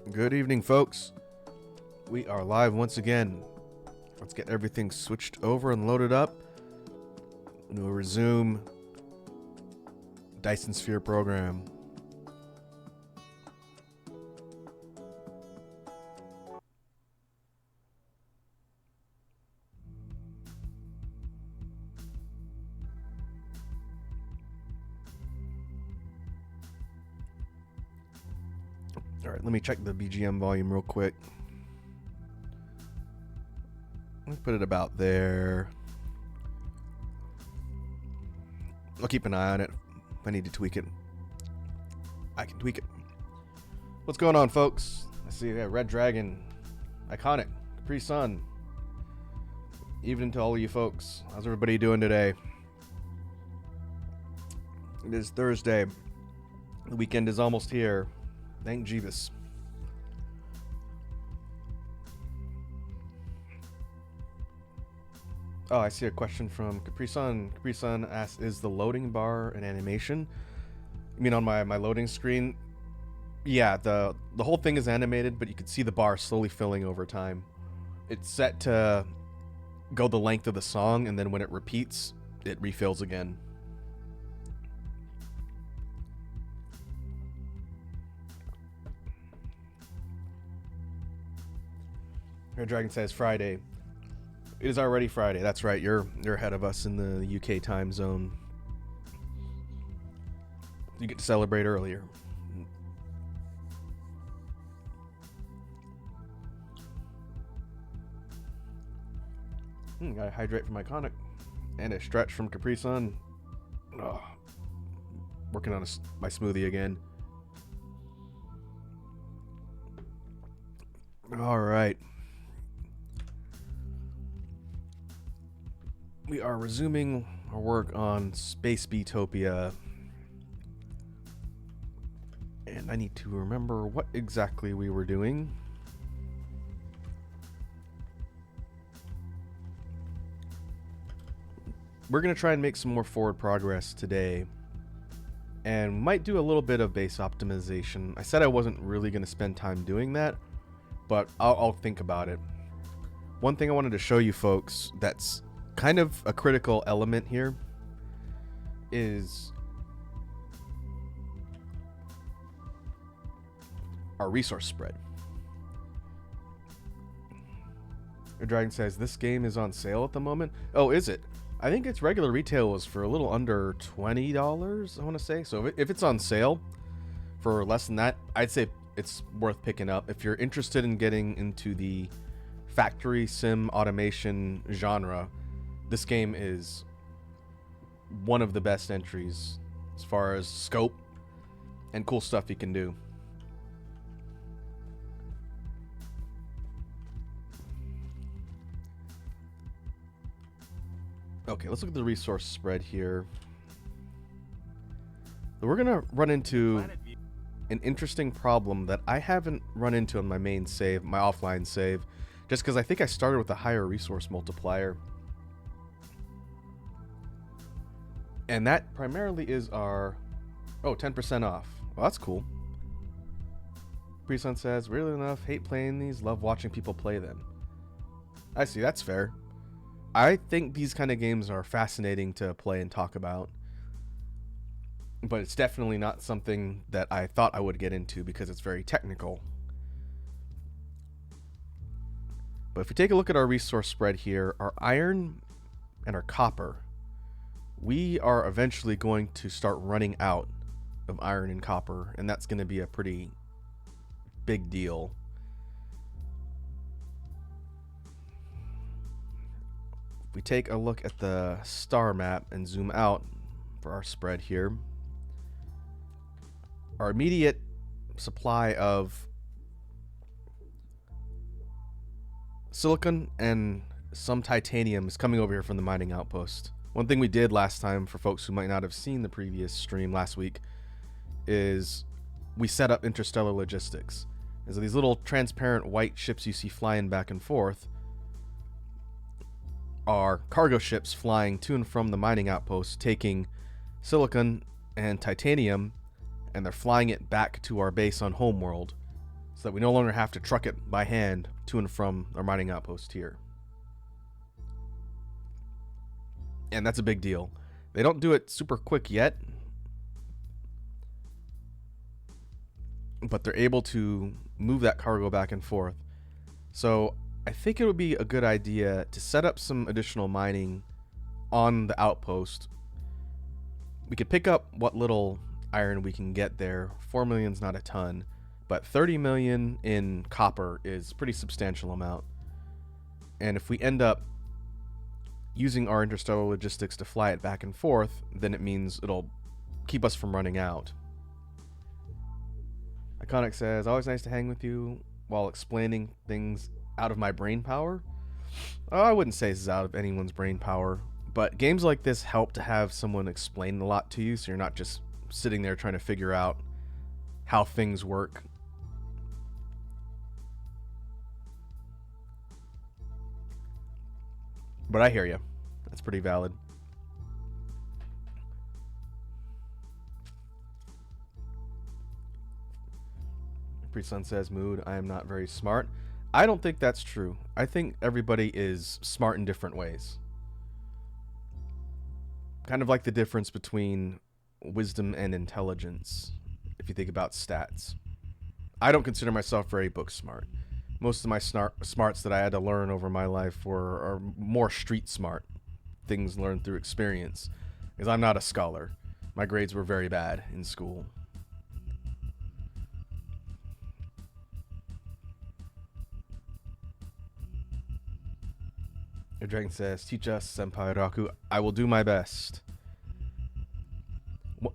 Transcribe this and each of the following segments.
Good evening, folks. We are live once again. Let's get everything switched over and loaded up. And we'll resume Dyson Sphere Program. Alright, let me check the BGM volume real quick. Let me put it about there. I'll keep an eye on it. If I need to tweak it, I can tweak it. What's going on, folks? I see Red Dragon, Iconic, Capri Sun. Evening to all of you folks. How's everybody doing today? It is Thursday. The weekend is almost here. Thank Jeeves. Oh, I see a question from Capri Sun. Capri Sun asks, is the loading bar an animation? You mean on my loading screen? Yeah, the whole thing is animated, but you can see the bar slowly filling over time. It's set to go the length of the song, and then when it repeats, it refills again. Red Dragon says Friday. It is already Friday. That's right. You're ahead of us in the UK time zone. You get to celebrate earlier. Gotta hydrate from Iconic. And a stretch from Capri Sun. Oh, working on my smoothie again. Alright. We are resuming our work on Space Beatopia. And I need to remember what exactly we were doing. We're going to try and make some more forward progress today. And might do a little bit of base optimization. I said I wasn't really going to spend time doing that, but I'll think about it. One thing I wanted to show you folks that's kind of a critical element here is our resource spread. The Dragon says this game is on sale at the moment. Oh, is it? I think its regular retail was for a little under $20, I want to say. So if it's on sale for less than that, I'd say it's worth picking up. If you're interested in getting into the factory sim automation genre, this game is one of the best entries as far as scope and cool stuff you can do. Okay, let's look at the resource spread here. So we're gonna run into an interesting problem that I haven't run into on my main save, my offline save, just because I think I started with a higher resource multiplier. And that primarily is our 10% off. Well, that's cool. Pre-Sun says, weirdly enough, hate playing these, love watching people play them. I see, that's fair. I think these kind of games are fascinating to play and talk about. But it's definitely not something that I thought I would get into because it's very technical. But if we take a look at our resource spread here, our iron and our copper, we are eventually going to start running out of iron and copper, and that's going to be a pretty big deal. If we take a look at the star map and zoom out for our spread here, our immediate supply of silicon and some titanium is coming over here from the mining outpost. One thing we did last time, for folks who might not have seen the previous stream last week, is we set up interstellar logistics. And so these little transparent white ships you see flying back and forth are cargo ships flying to and from the mining outpost, taking silicon and titanium, and they're flying it back to our base on Homeworld. so that we no longer have to truck it by hand to and from our mining outpost here. And that's a big deal. They don't do it super quick yet, but they're able to move that cargo back and forth. So I think it would be a good idea to set up some additional mining on the outpost. We could pick up what little iron we can get there. 4 million's not a ton, but 30 million in copper is a pretty substantial amount. And if we end up using our interstellar logistics to fly it back and forth, then it means it'll keep us from running out. Iconic says, always nice to hang with you while explaining things out of my brain power. Oh, I wouldn't say this is out of anyone's brain power, but games like this help to have someone explain a lot to you, so you're not just sitting there trying to figure out how things work. But I hear you. That's pretty valid. Pre-Sun says, mood, I am not very smart. I don't think that's true. I think everybody is smart in different ways. Kind of like the difference between wisdom and intelligence, if you think about stats. I don't consider myself very book smart. Most of my smarts that I had to learn over my life are more street smart, things learned through experience, because I'm not a scholar. My grades were very bad in school. The dragon says, teach us, Senpai Raku. I will do my best.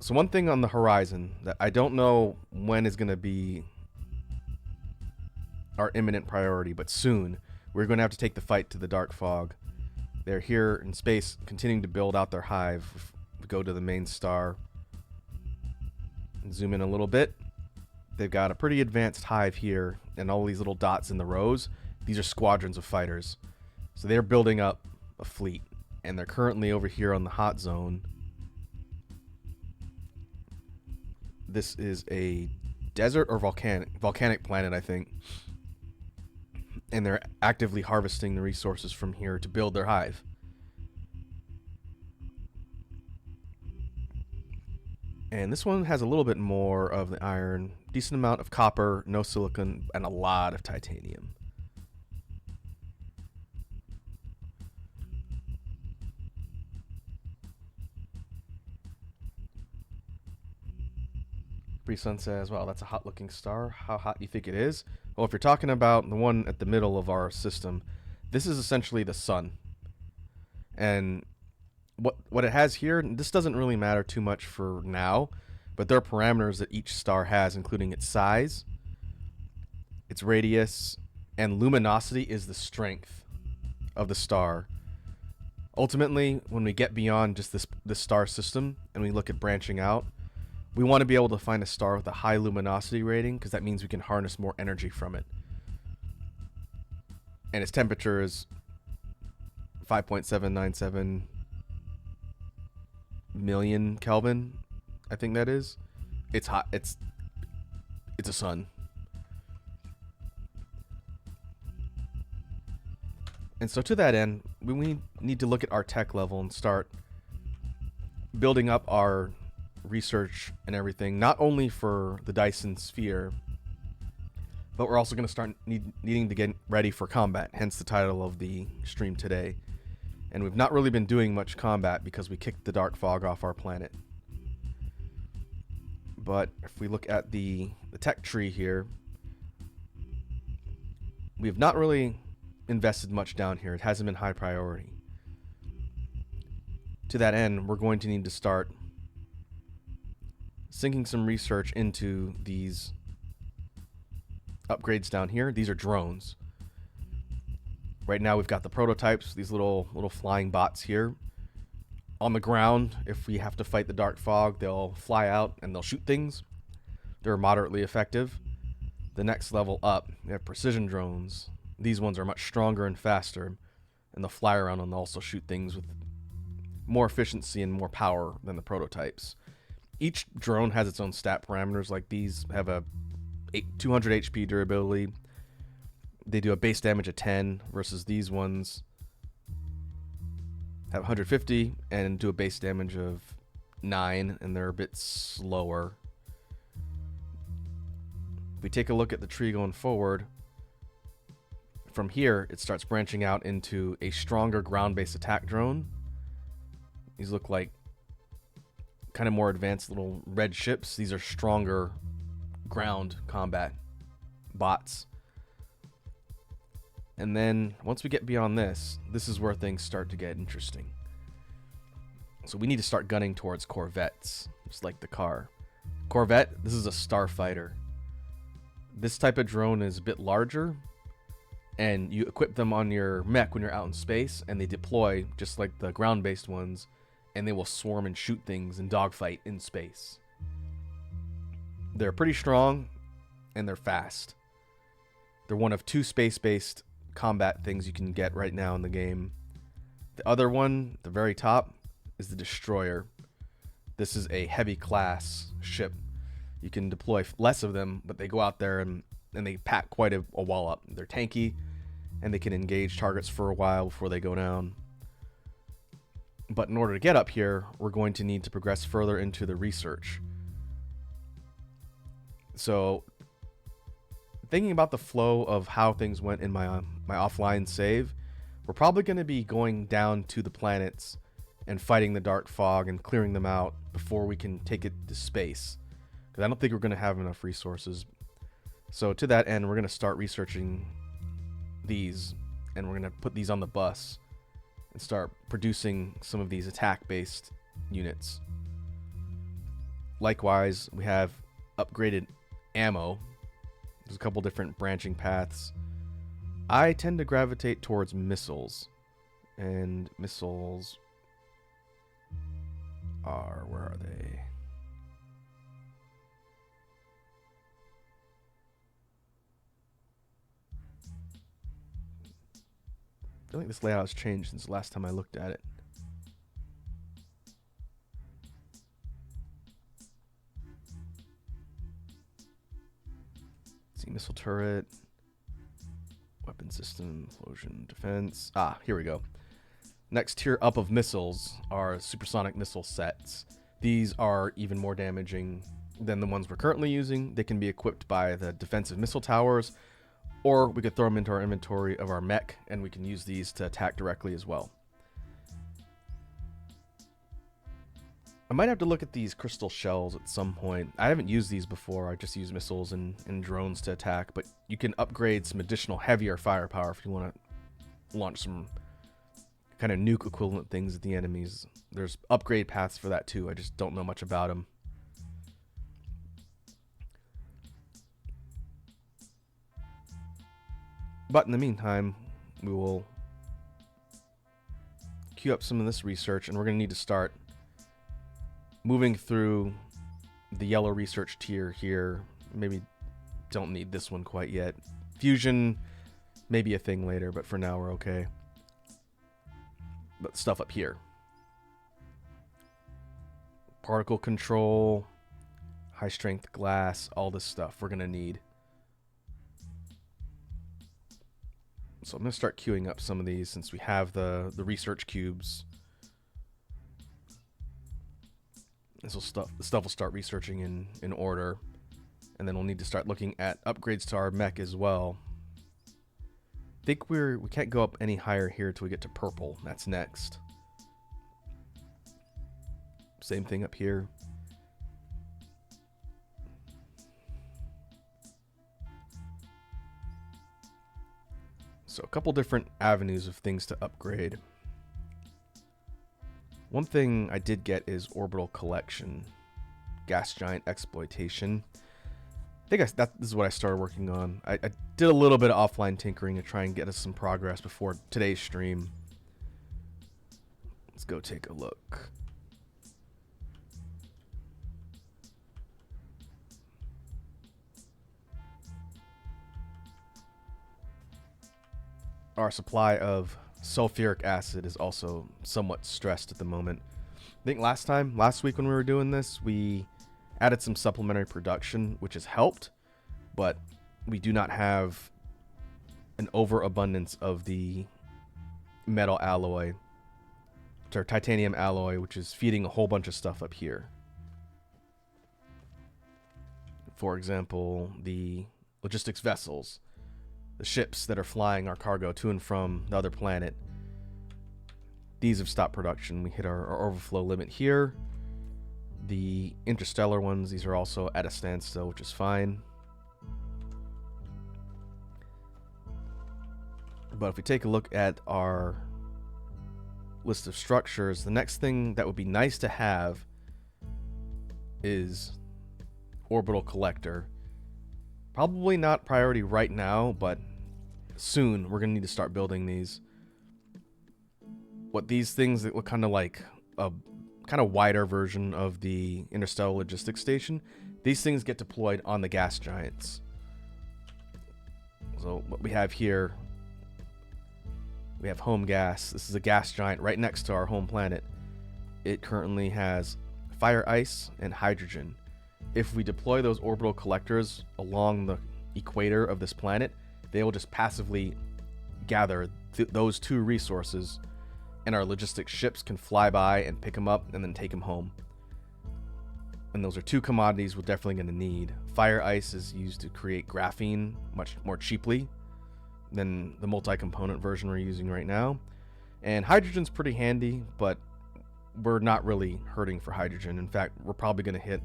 So one thing on the horizon that I don't know when is going to be our imminent priority, but soon we're going to have to take the fight to the dark fog. They're here in space continuing to build out their hive. We go to the main star and zoom in a little bit. They've got a pretty advanced hive here, and all these little dots in the rows, these are squadrons of fighters. So they're building up a fleet, and they're currently over here on the hot zone. This is a desert or volcanic planet, I think. And they're actively harvesting the resources from here to build their hive. And this one has a little bit more of the iron, decent amount of copper, no silicon, and a lot of titanium. Sun says, wow, that's a hot looking star. How hot do you think it is? Well, if you're talking about the one at the middle of our system, this is essentially the sun. And what it has here, this doesn't really matter too much for now, but there are parameters that each star has, including its size, its radius, and luminosity is the strength of the star. Ultimately, when we get beyond just this star system and we look at branching out, we want to be able to find a star with a high luminosity rating, because that means we can harness more energy from it. And its temperature is 5.797 million Kelvin, I think that is. It's hot. It's a sun. And so to that end, we need to look at our tech level and start building up our research and everything, not only for the Dyson Sphere, but we're also going to start needing to get ready for combat, hence the title of the stream today. And we've not really been doing much combat because we kicked the dark fog off our planet. But if we look at the tech tree here, we've not really invested much down here. It hasn't been high priority. To that end, we're going to need to start sinking some research into these upgrades down here. These are drones. Right now we've got the prototypes, these little flying bots here. On the ground, if we have to fight the dark fog, they'll fly out and they'll shoot things. They're moderately effective. The next level up, we have precision drones. These ones are much stronger and faster, and they'll fly around and they'll also shoot things with more efficiency and more power than the prototypes. Each drone has its own stat parameters. Like these have a 200 HP durability. They do a base damage of 10 versus these ones have 150 and do a base damage of 9, and they're a bit slower. If we take a look at the tree going forward, from here it starts branching out into a stronger ground-based attack drone. These look like kind of more advanced little red ships. These are stronger ground combat bots. And then once we get beyond this, this is where things start to get interesting. So we need to start gunning towards corvettes, just like the car. Corvette, this is a starfighter. This type of drone is a bit larger, and you equip them on your mech when you're out in space, and they deploy just like the ground-based ones, and they will swarm and shoot things and dogfight in space. They're pretty strong, and they're fast. They're one of 2 space-based combat things you can get right now in the game. The other one, the very top, is the Destroyer. This is a heavy class ship. You can deploy less of them, but they go out there and they pack quite a wall up. They're tanky, and they can engage targets for a while before they go down. But in order to get up here, we're going to need to progress further into the research. So thinking about the flow of how things went in my offline save, we're probably going to be going down to the planets and fighting the dark fog and clearing them out before we can take it to space, because I don't think we're going to have enough resources. So to that end, we're going to start researching these, and we're going to put these on the bus and start producing some of these attack-based units. Likewise, we have upgraded ammo. There's a couple different branching paths. I tend to gravitate towards missiles, and missiles are, where are they? I feel like this layout has changed since the last time I looked at it. See, missile turret, weapon system, explosion, defense. Ah, here we go. Next tier up of missiles are supersonic missile sets. These are even more damaging than the ones we're currently using. They can be equipped by the defensive missile towers, or we could throw them into our inventory of our mech, and we can use these to attack directly as well. I might have to look at these crystal shells at some point. I haven't used these before. I just use missiles and drones to attack, but you can upgrade some additional heavier firepower if you want to launch some kind of nuke equivalent things at the enemies. There's upgrade paths for that too. I just don't know much about them. But in the meantime, we will queue up some of this research, and we're going to need to start moving through the yellow research tier here. Maybe don't need this one quite yet. Fusion may be a thing later, but for now we're okay. But stuff up here. Particle control, high strength glass, all this stuff we're going to need. So I'm going to start queuing up some of these since we have the research cubes. This stuff will start researching in order, and then we'll need to start looking at upgrades to our mech as well. I think we can't go up any higher here till we get to purple. That's next. Same thing up here. So a couple different avenues of things to upgrade. One thing I did get is orbital collection, gas giant exploitation. I think this is what I started working on. I did a little bit of offline tinkering to try and get us some progress before today's stream. Let's go take a look. Our supply of sulfuric acid is also somewhat stressed at the moment. I think last week when we were doing this, we added some supplementary production, which has helped, but we do not have an overabundance of the metal alloy, or titanium alloy, which is feeding a whole bunch of stuff up here. For example, the logistics vessels, the ships that are flying our cargo to and from the other planet. These have stopped production. We hit our overflow limit here. The interstellar ones, these are also at a standstill, which is fine. But if we take a look at our list of structures, the next thing that would be nice to have is orbital collector. Probably not priority right now, but soon we're going to need to start building these. What these things that look kind of like a kind of wider version of the interstellar logistics station, these things get deployed on the gas giants. So what we have here, we have home gas. This is a gas giant right next to our home planet. It currently has fire ice and hydrogen. If we deploy those orbital collectors along the equator of this planet, they will just passively gather those two resources, and our logistics ships can fly by and pick them up and then take them home. And those are two commodities we're definitely going to need. Fire ice is used to create graphene much more cheaply than the multi-component version we're using right now. And hydrogen's pretty handy, but we're not really hurting for hydrogen. In fact, we're probably going to hit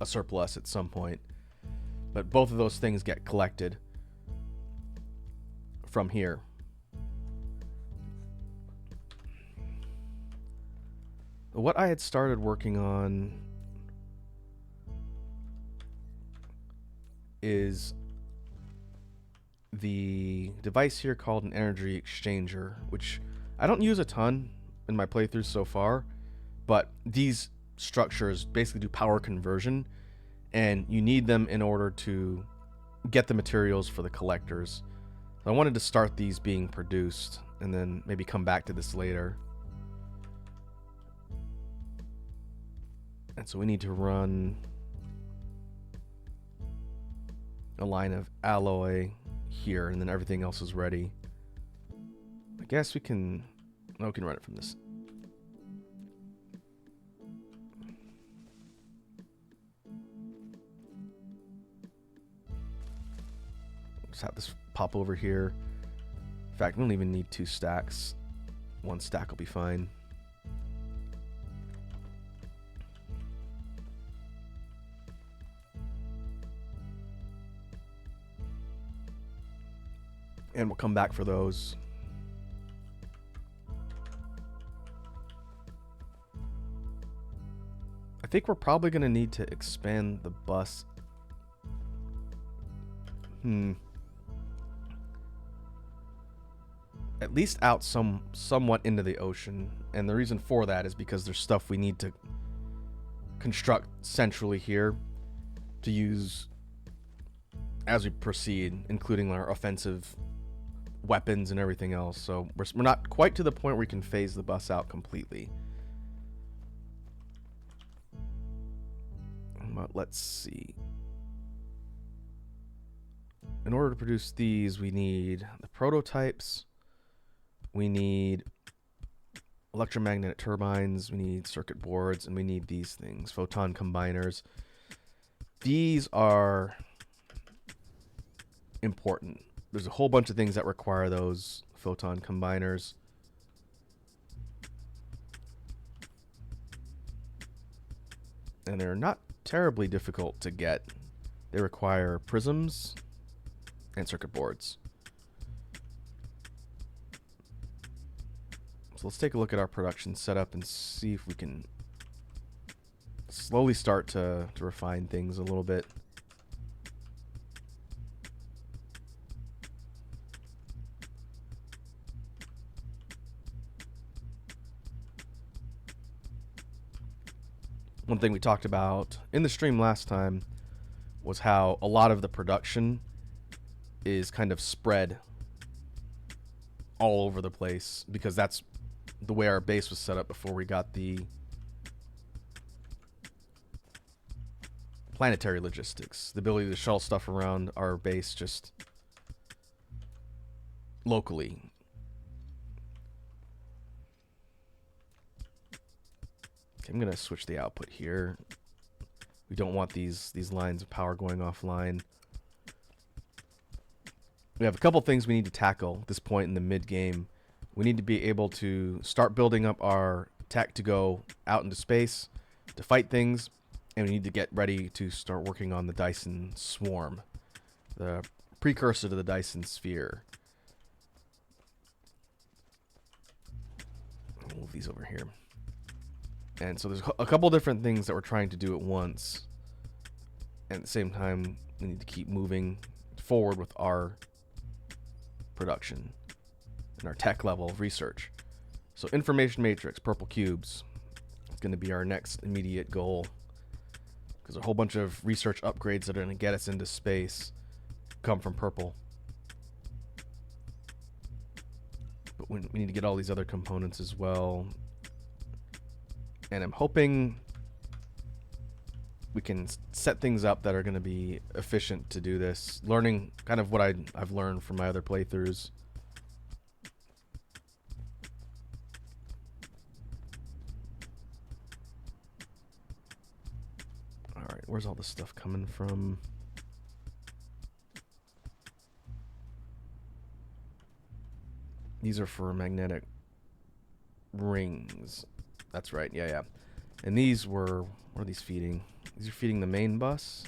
a surplus at some point. But both of those things get collected from here. What I had started working on is the device here called an energy exchanger, which I don't use a ton in my playthroughs so far, but these structures basically do power conversion, and you need them in order to get the materials for the collectors. I wanted to start these being produced and then maybe come back to this later. And so we need to run a line of alloy here, and then everything else is ready. I guess we can... No, we can run it from this. Just have this pop over here. In fact, we don't even need 2 stacks. 1 stack will be fine. And we'll come back for those. I think we're probably going to need to expand the bus. At least out somewhat into the ocean. And the reason for that is because there's stuff we need to construct centrally here to use as we proceed, including our offensive weapons and everything else. So we're not quite to the point where we can phase the bus out completely. But let's see. In order to produce these, we need the prototypes. We need electromagnetic turbines. We need circuit boards, and we need these things, photon combiners. These are important. There's a whole bunch of things that require those photon combiners. And they're not terribly difficult to get. They require prisms and circuit boards. So let's take a look at our production setup and see if we can slowly start to refine things a little bit. One thing we talked about in the stream last time was how a lot of the production is kind of spread all over the place, because that's the way our base was set up before we got the planetary logistics, the ability to shuttle stuff around our base just locally. Okay, I'm gonna switch the output here. We don't want these lines of power going offline. We have a couple things we need to tackle at this point in the mid-game. We need to be able to start building up our tech to go out into space to fight things, and we need to get ready to start working on the Dyson Swarm, the precursor to the Dyson Sphere. I'll move these over here. And so there's a couple different things that we're trying to do at once. And at the same time, we need to keep moving forward with our production and our tech level of research. So information matrix, purple cubes, is going to be our next immediate goal. Because a whole bunch of research upgrades that are going to get us into space come from purple. But we need to get all these other components as well. And I'm hoping we can set things up that are going to be efficient to do this. Learning kind of what I've learned from my other playthroughs. Alright, where's all this stuff coming from? These are for magnetic rings. That's right, yeah. And these were, what are these feeding? These are feeding the main bus.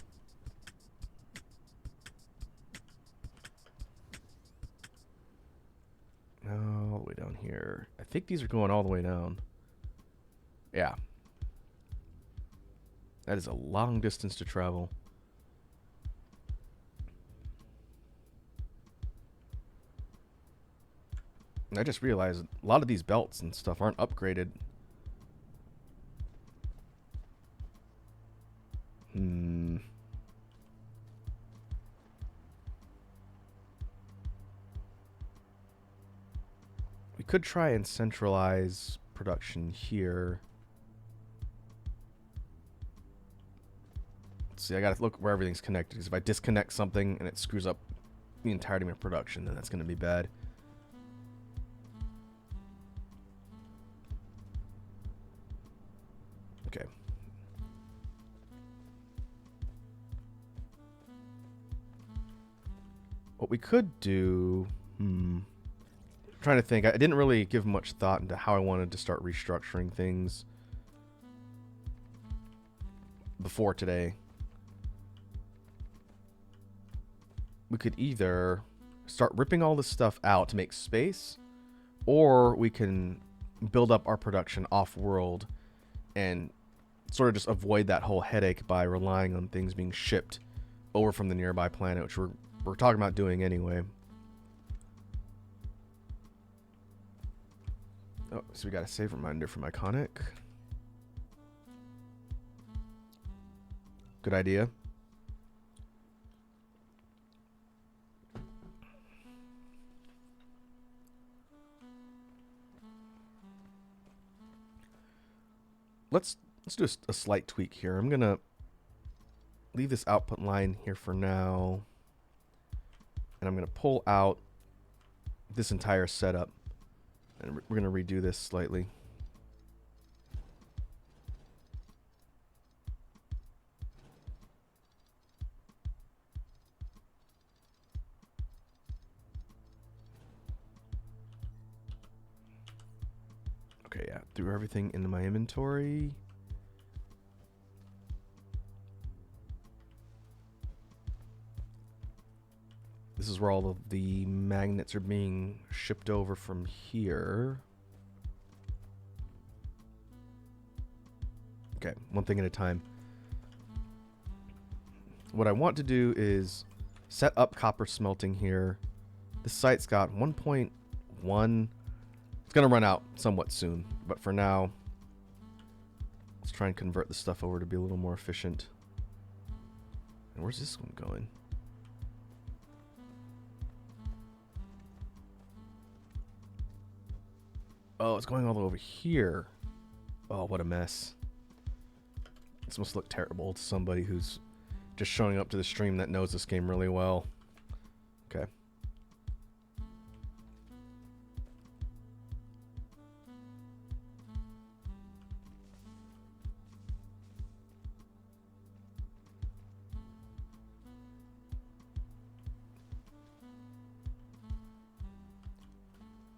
All the way down here. I think these are going all the way down. Yeah. That is a long distance to travel. And I just realized a lot of these belts and stuff aren't upgraded. We could try and centralize production here. Let's see, I gotta look where everything's connected, because if I disconnect something and it screws up the entirety of my production, then that's gonna be bad. Okay. What we could do... I'm trying to think. I didn't really give much thought into how I wanted to start restructuring things before today. We could either start ripping all this stuff out to make space, or we can build up our production off-world and sort of just avoid that whole headache by relying on things being shipped over from the nearby planet, which we're talking about doing anyway. Oh, so we got a save reminder from Iconic. Good idea. Let's do a slight tweak here. I'm gonna leave this output line here for now, and I'm gonna pull out this entire setup. And we're going to redo this slightly. Okay, yeah. Threw everything into my inventory. This is where all of the magnets are being shipped over from here. Okay, one thing at a time. What I want to do is set up copper smelting here. This site's got 1.1. It's going to run out somewhat soon, but for now, let's try and convert the stuff over to be a little more efficient. And where's this one going? Oh, it's going all the way over here. Oh, what a mess. This must look terrible to somebody who's just showing up to the stream that knows this game really well. Okay.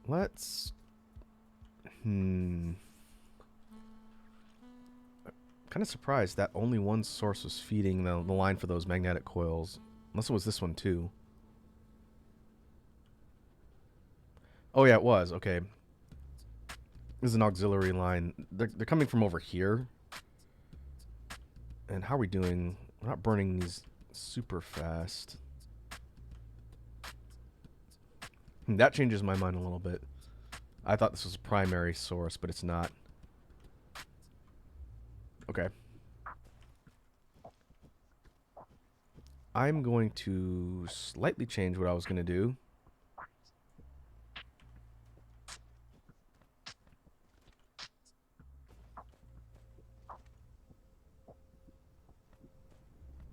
Let's... kind of surprised that only one source was feeding the line for those magnetic coils. Unless it was this one too. Oh yeah, it was. Okay. This is an auxiliary line. They're coming from over here. And how are we doing? We're not burning these super fast. That changes my mind a little bit. I thought this was a primary source, but it's not. Okay. I'm going to slightly change what I was going to do.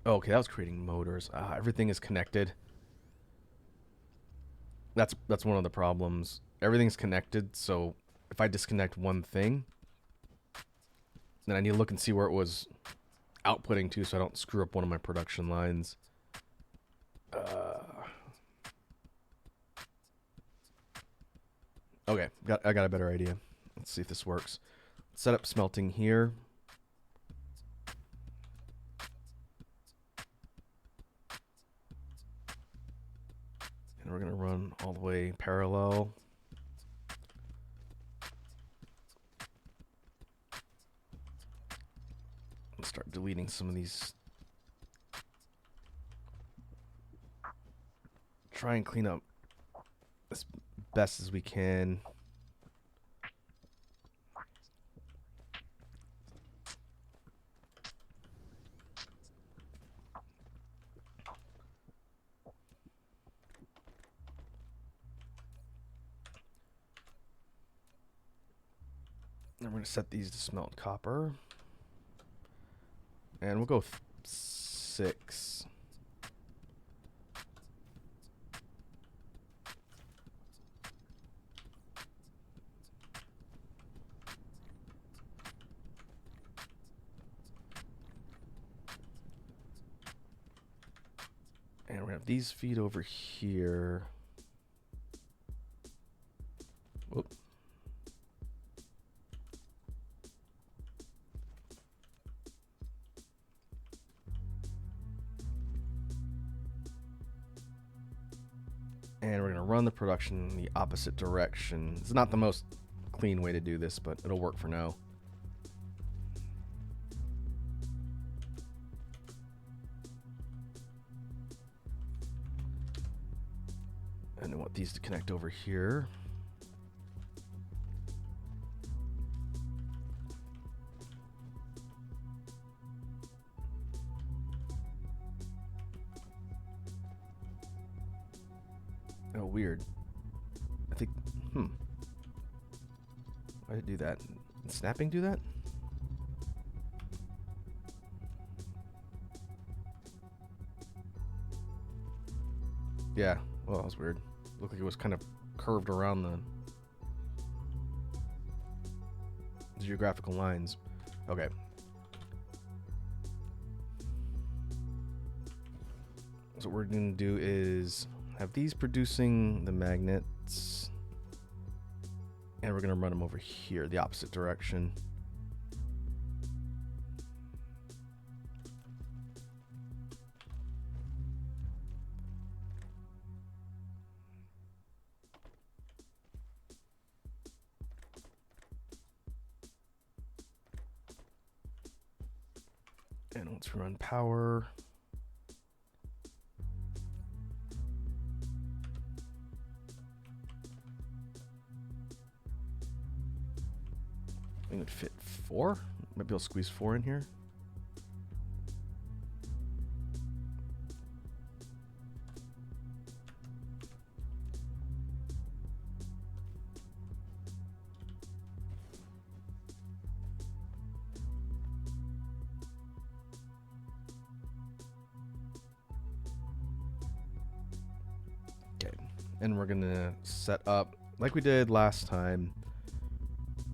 Oh, okay, that was creating motors. Everything is connected. That's one of the problems. Everything's connected, so if I disconnect one thing, then I need to look and see where it was outputting to, so I don't screw up one of my production lines. Okay, I got a better idea. Let's see if this works. Set up smelting here. And we're going to run all the way parallel. Let's start deleting some of these. Try and clean up as best as we can. And we're going to set these to smelt copper. And we'll go 6. And we're going to have these feed over here. Whoop. And we're going to run the production in the opposite direction. It's not the most clean way to do this, but it'll work for now. And I want these to connect over here. Oh, weird. I think, why did it do that? Did snapping do that? Yeah, well, that was weird. Looked like it was kind of curved around the geographical lines. Okay. So what we're going to do is have these producing the magnets, and we're going to run them over here, the opposite direction. And once we run power, I think it would fit 4. Might be able to squeeze 4 in here. and we're gonna set up like we did last time.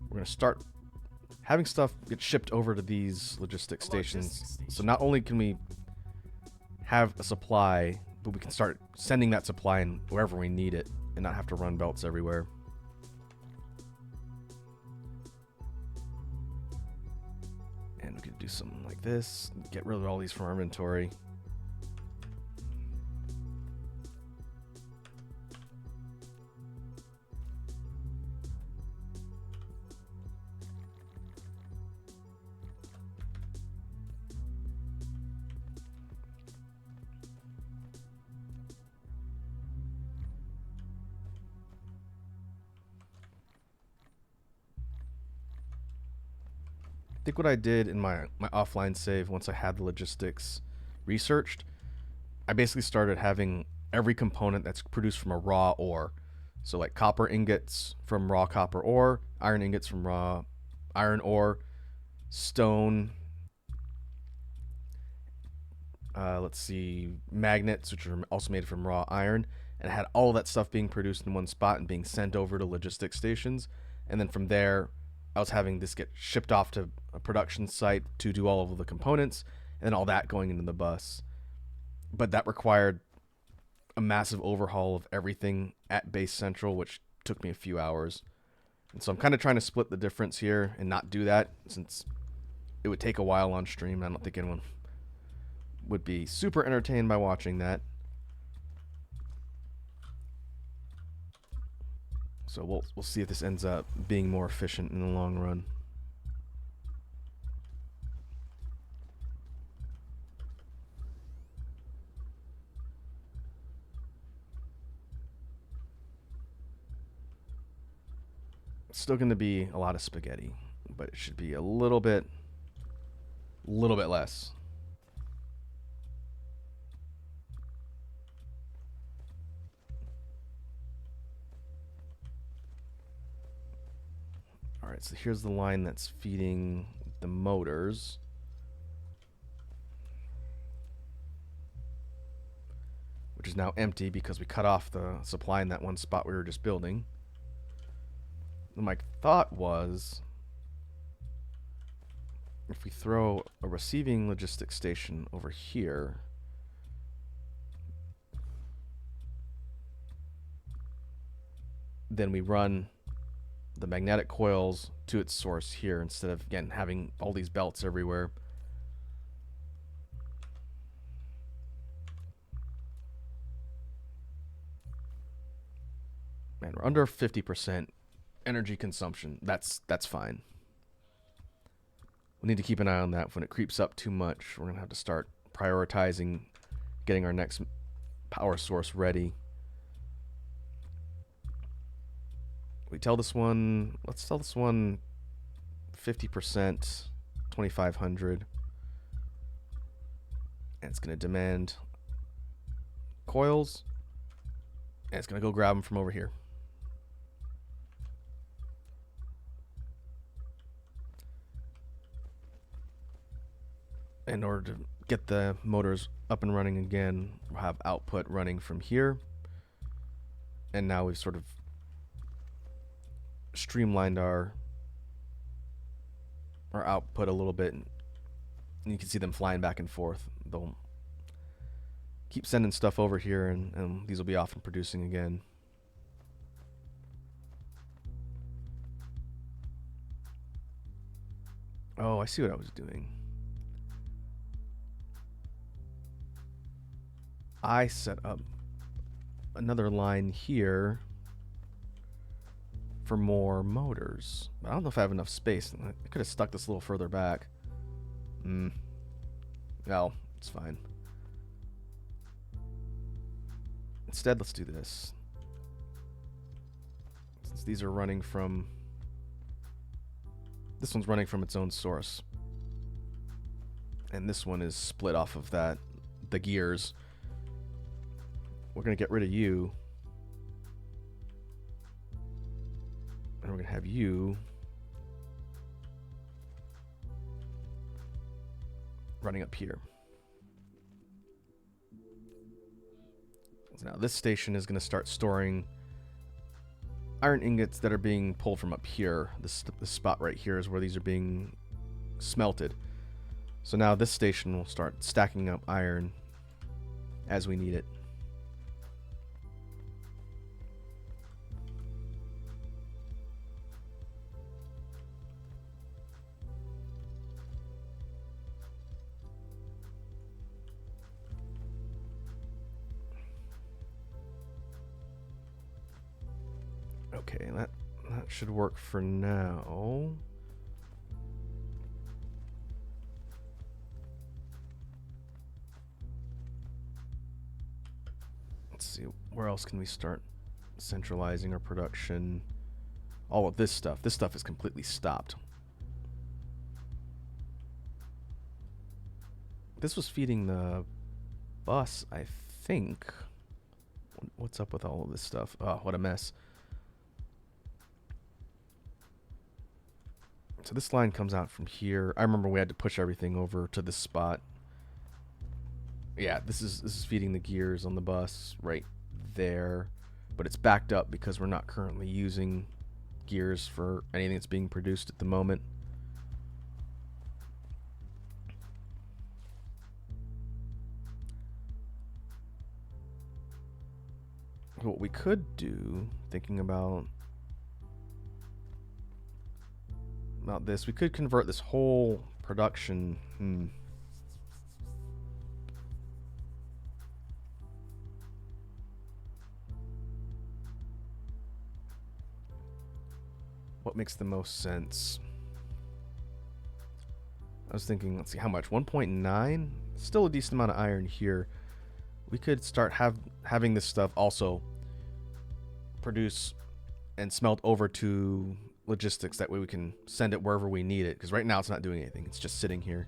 We're gonna start having stuff get shipped over to these logistics stations. So not only can we have a supply, but we can start sending that supply in wherever we need it and not have to run belts everywhere. And we could do something like this, get rid of all these from our inventory. I think what I did in my offline save, once I had the logistics researched, I basically started having every component that's produced from a raw ore. So like copper ingots from raw copper ore, iron ingots from raw iron ore, stone, let's see, magnets, which are also made from raw iron, and I had all that stuff being produced in one spot and being sent over to logistics stations. And then from there, I was having this get shipped off to a production site to do all of the components, and all that going into the bus. But that required a massive overhaul of everything at Base Central, which took me a few hours. And so I'm kind of trying to split the difference here and not do that, since it would take a while on stream. I don't think anyone would be super entertained by watching that. So we'll see if this ends up being more efficient in the long run. It's still going to be a lot of spaghetti, but it should be a little bit less. All right, so here's the line that's feeding the motors. Which is now empty because we cut off the supply in that one spot we were just building. And my thought was, if we throw a receiving logistics station over here, then we run the magnetic coils to its source here instead of, again, having all these belts everywhere. Man, we're under 50% energy consumption. That's fine. We need to keep an eye on that. When it creeps up too much, we're going to have to start prioritizing getting our next power source ready. We tell this one, let's tell this one 50%, 2,500. And it's going to demand coils. And it's going to go grab them from over here. In order to get the motors up and running again, we'll have output running from here. And now we've sort of streamlined our output a little bit, and you can see them flying back and forth. They'll keep sending stuff over here, and these will be off and producing again. Oh, I see what I was doing. I set up another line here for more motors. But I don't know if I have enough space. I could have stuck this a little further back. Well, it's fine. Instead, let's do this. Since these are running from... This one's running from its own source. And this one is split off of that, the gears. We're going to get rid of you. And we're going to have you running up here. So Now this station is going to start storing iron ingots that are being pulled from up here. This spot right here is where these are being smelted. So now this station will start stacking up iron as we need it. Okay, that should work for now. Let's see, where else can we start centralizing our production? All of this stuff. This stuff is completely stopped. This was feeding the bus, I think. What's up with all of this stuff? Oh, what a mess. So this line comes out from here. I remember we had to push everything over to this spot. Yeah, this is feeding the gears on the bus right there. But it's backed up because we're not currently using gears for anything that's being produced at the moment. What we could do, thinking about this, we could convert this whole production. What makes the most sense? I was thinking, let's see, how much? 1.9? Still a decent amount of iron here. We could start having this stuff also produce and smelt over to logistics. That way we can send it wherever we need it. Because right now it's not doing anything. It's just sitting here.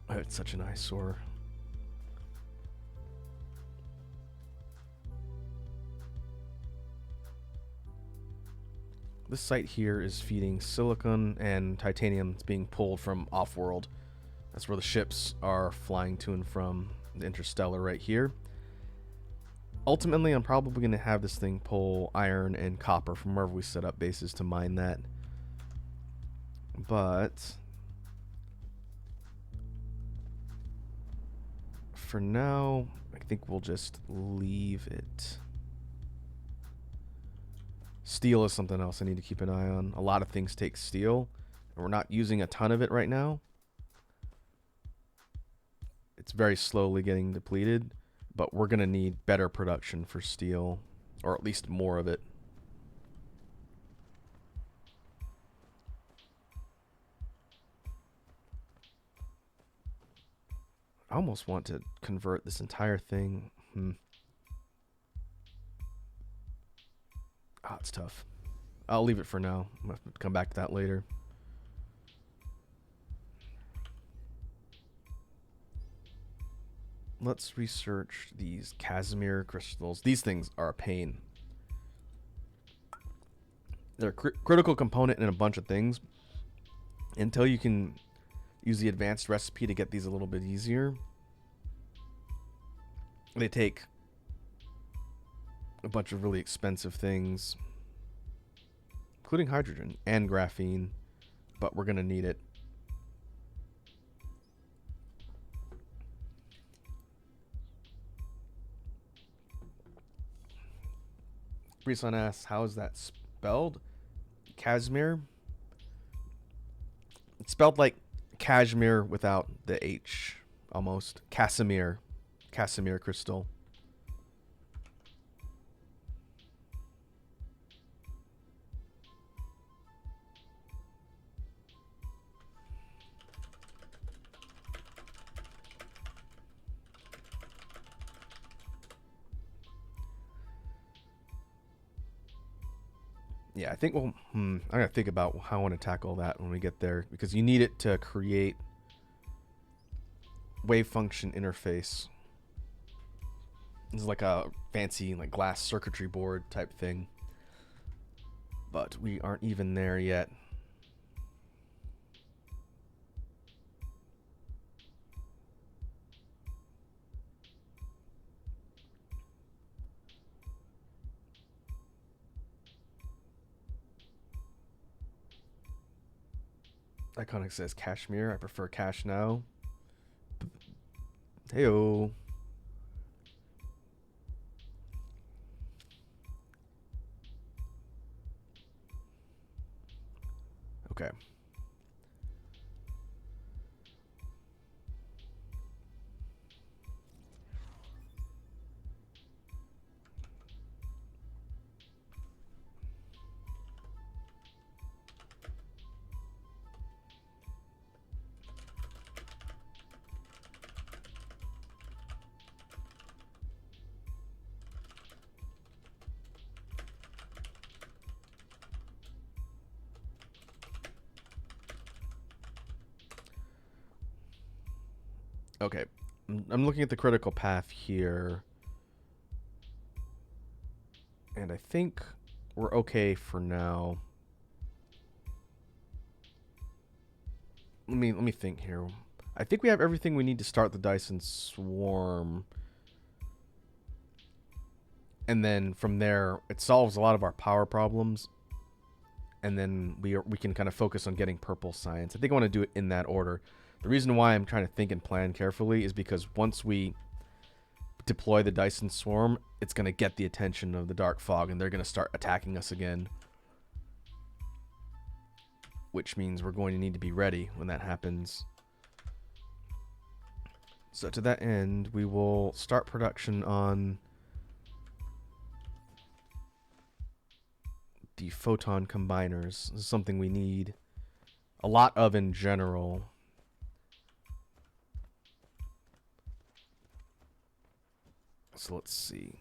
Oh, it's such an eyesore. This site here is feeding silicon and titanium. It's being pulled from off-world. That's where the ships are flying to and from, the interstellar right here. Ultimately, I'm probably going to have this thing pull iron and copper from wherever we set up bases to mine that. But for now, I think we'll just leave it. Steel is something else I need to keep an eye on. A lot of things take steel, and we're not using a ton of it right now. It's very slowly getting depleted, but we're going to need better production for steel, or at least more of it. I almost want to convert this entire thing. Ah, it's tough. I'll leave it for now. I'm going to have to come back to that later. Let's research these Casimir crystals. These things are a pain. They're a critical component in a bunch of things. Until you can use the advanced recipe to get these a little bit easier, they take a bunch of really expensive things, including hydrogen and graphene, but we're going to need it. Breeson asks, how is that spelled? Casimir? It's spelled like cashmere without the H, almost. Casimir. Casimir crystal. Yeah, I think I'm gonna think about how I want to tackle that when we get there, because you need it to create wave function interface. This is like a fancy like glass circuitry board type thing. But we aren't even there yet. Iconic says Cashmere. I prefer cash now. Heyo. Okay. Okay. I'm looking at the critical path here. And I think we're okay for now. Let me think here. I think we have everything we need to start the Dyson Swarm. And then from there, it solves a lot of our power problems. And then we can kind of focus on getting purple science. I think I want to do it in that order. The reason why I'm trying to think and plan carefully is because once we deploy the Dyson Swarm, it's going to get the attention of the Dark Fog, and they're going to start attacking us again. Which means we're going to need to be ready when that happens. So to that end, we will start production on the photon combiners. This is something we need a lot of in general. So let's see.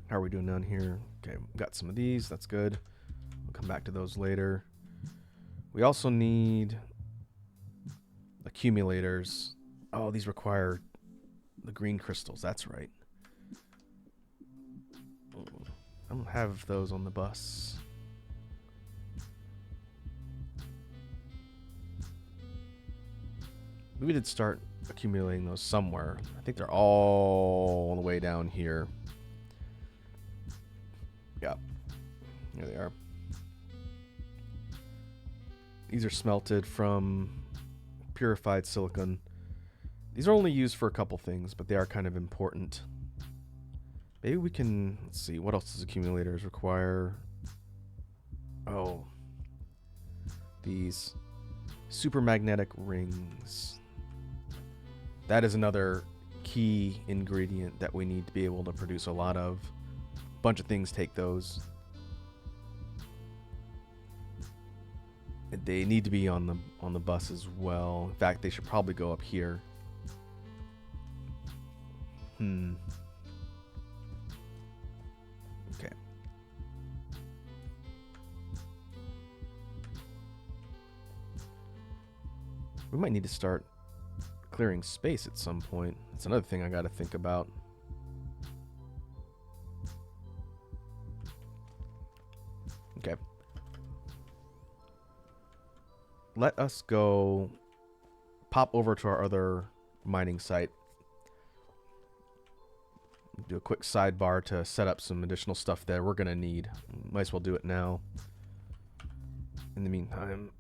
How are we doing down here? Okay, got some of these. That's good. We'll come back to those later. We also need accumulators. Oh, these require the green crystals. That's right. I don't have those on the bus. We did start accumulating those somewhere. I think they're all the way down here. Yeah. Here they are. These are smelted from purified silicon. These are only used for a couple things, but they are kind of important. Maybe we can... Let's see. What else does accumulators require? Oh. These supermagnetic rings. That is another key ingredient that we need to be able to produce a lot of. A bunch of things take those. They need to be on the bus as well. In fact, they should probably go up here. Okay. We might need to start clearing space at some point. That's another thing I got to think about. Okay. Let us go pop over to our other mining site. Do a quick sidebar to set up some additional stuff there we're going to need. Might as well do it now. In the meantime,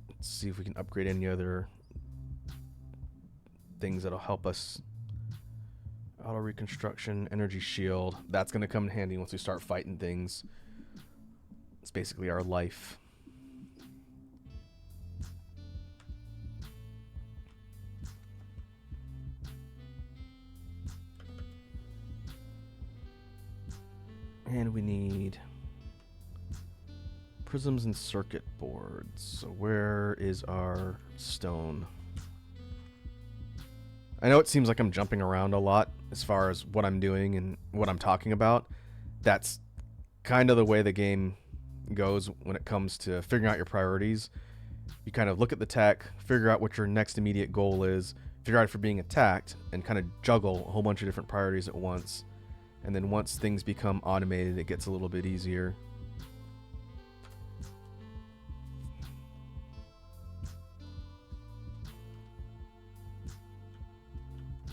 let's see if we can upgrade any other things that'll help us. Auto reconstruction, energy shield. That's going to come in handy once we start fighting things. It's basically our life. And we need prisms and circuit boards. So where is our stone? I know it seems like I'm jumping around a lot as far as what I'm doing and what I'm talking about. That's kind of the way the game goes when it comes to figuring out your priorities. You kind of look at the tech, figure out what your next immediate goal is, figure out if you're being attacked, and kind of juggle a whole bunch of different priorities at once. And then once things become automated, it gets a little bit easier.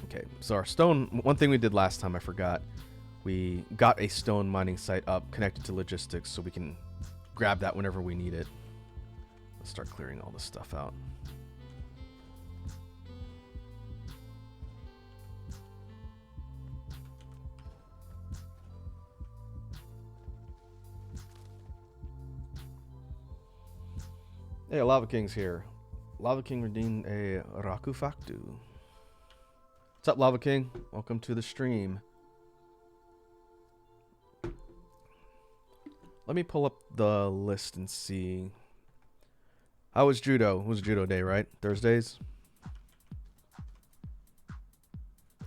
Okay, so our stone, one thing we did last time I forgot, we got a stone mining site up connected to logistics so we can grab that whenever we need it. Let's start clearing all this stuff out. Hey, Lava King's here. Lava King redeemed a Rakufaktu. What's up, Lava King? Welcome to the stream. Let me pull up the list and see. How was judo? It was judo day, right? Thursdays?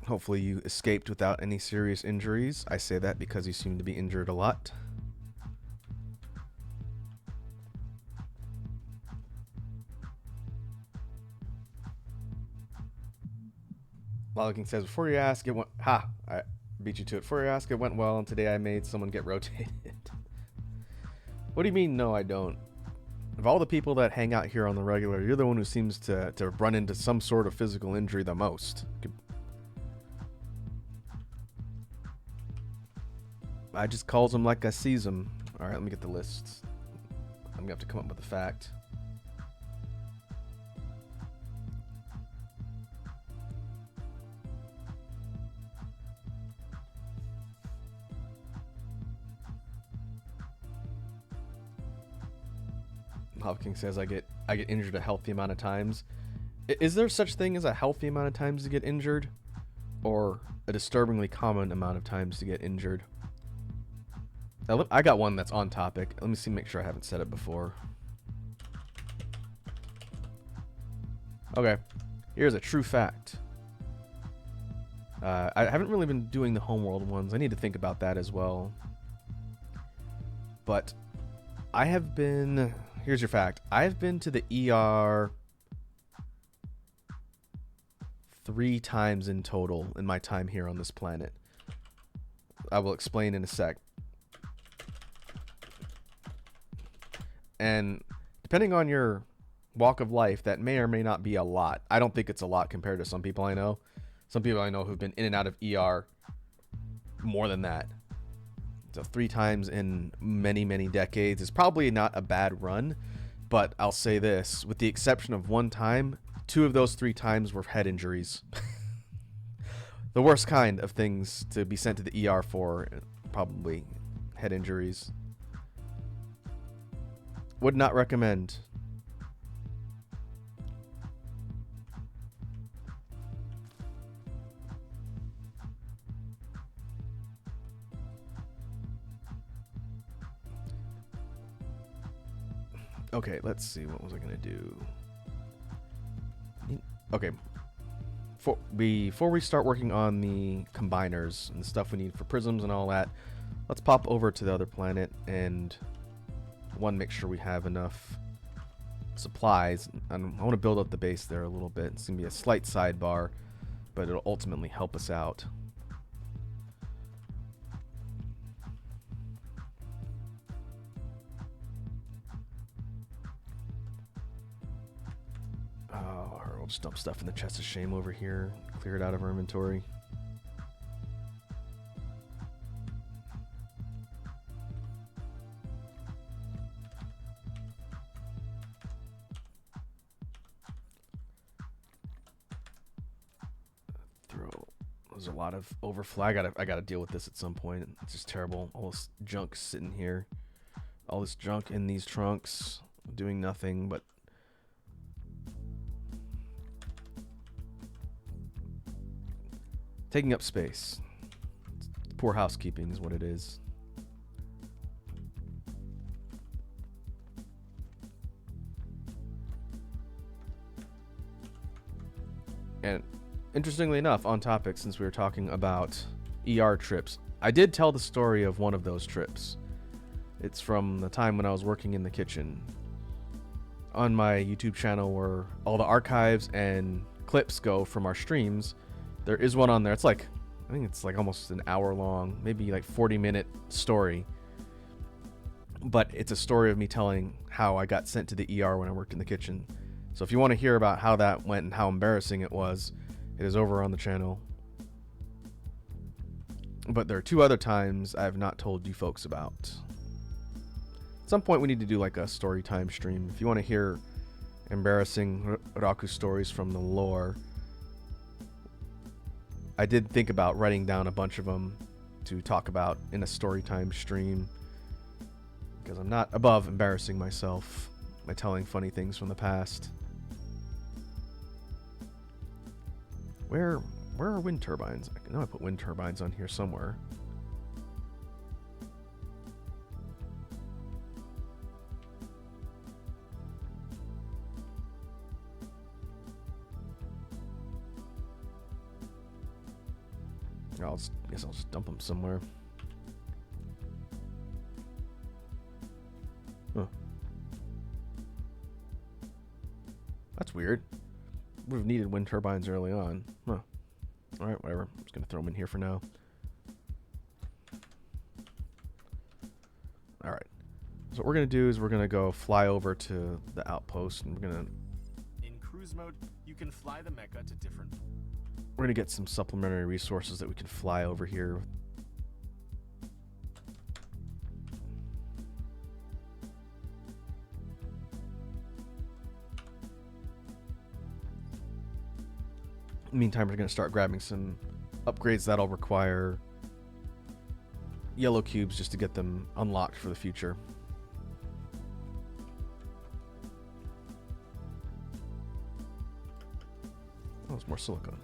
Hopefully you escaped without any serious injuries. I say that because you seem to be injured a lot. Lava King says, before you ask, it went... Ha! I beat you to it. Before you ask, it went well, and today I made someone get rotated. What do you mean, no, I don't? Of all the people that hang out here on the regular, you're the one who seems to run into some sort of physical injury the most. I just calls them like I sees them. Alright, let me get the lists. I'm going to have to come up with a fact. Lava King says I get injured a healthy amount of times. Is there such thing as a healthy amount of times to get injured? Or a disturbingly common amount of times to get injured? I got one that's on topic. Let me see, make sure I haven't said it before. Okay, here's a true fact. I haven't really been doing the homeworld ones. I need to think about that as well. But I have been... Here's your fact. I've been to the ER 3 times in total in my time here on this planet. I will explain in a sec. And depending on your walk of life, that may or may not be a lot. I don't think it's a lot compared to some people I know. Some people I know who've been in and out of ER more than that. So 3 times in many, many decades is probably not a bad run. But I'll say this, with the exception of 1 time, 2 of those 3 times were head injuries. The worst kind of things to be sent to the ER for, probably head injuries. Would not recommend. Okay, let's see. What was I going to do? Okay. Before we start working on the combiners and the stuff we need for prisms and all that, let's pop over to the other planet and make sure we have enough supplies. And I want to build up the base there a little bit. It's going to be a slight sidebar, but it'll ultimately help us out. We'll just dump stuff in the chest of shame over here. Clear it out of our inventory. There's a lot of overflow. I gotta deal with this at some point. It's just terrible. All this junk sitting here. All this junk in these trunks. Doing nothing but taking up space. Poor housekeeping is what it is. And interestingly enough, on topic, since we were talking about ER trips, I did tell the story of one of those trips. It's from the time when I was working in the kitchen. on my YouTube channel where all the archives and clips go from our streams, there is one on there. It's like, I think it's like almost an hour long, maybe like 40-minute story. But it's a story of me telling how I got sent to the ER when I worked in the kitchen. So if you want to hear about how that went and how embarrassing it was, it is over on the channel. But there are 2 other times I have not told you folks about. At some point we need to do like a story time stream. If you want to hear embarrassing Raku stories from the lore, I did think about writing down a bunch of them to talk about in a story time stream, because I'm not above embarrassing myself by telling funny things from the past. Where are wind turbines? I know I put wind turbines on here somewhere. Guess I'll just dump them somewhere. Huh. That's weird. Would have needed wind turbines early on. Huh. Alright, whatever. I'm just going to throw them in here for now. Alright. So what we're going to do is we're going to go fly over to the outpost, and we're going to... In cruise mode, you can fly the mecha to different... We're going to get some supplementary resources that we can fly over here. In the meantime, we're going to start grabbing some upgrades that'll require yellow cubes just to get them unlocked for the future. Oh, there's more silicon.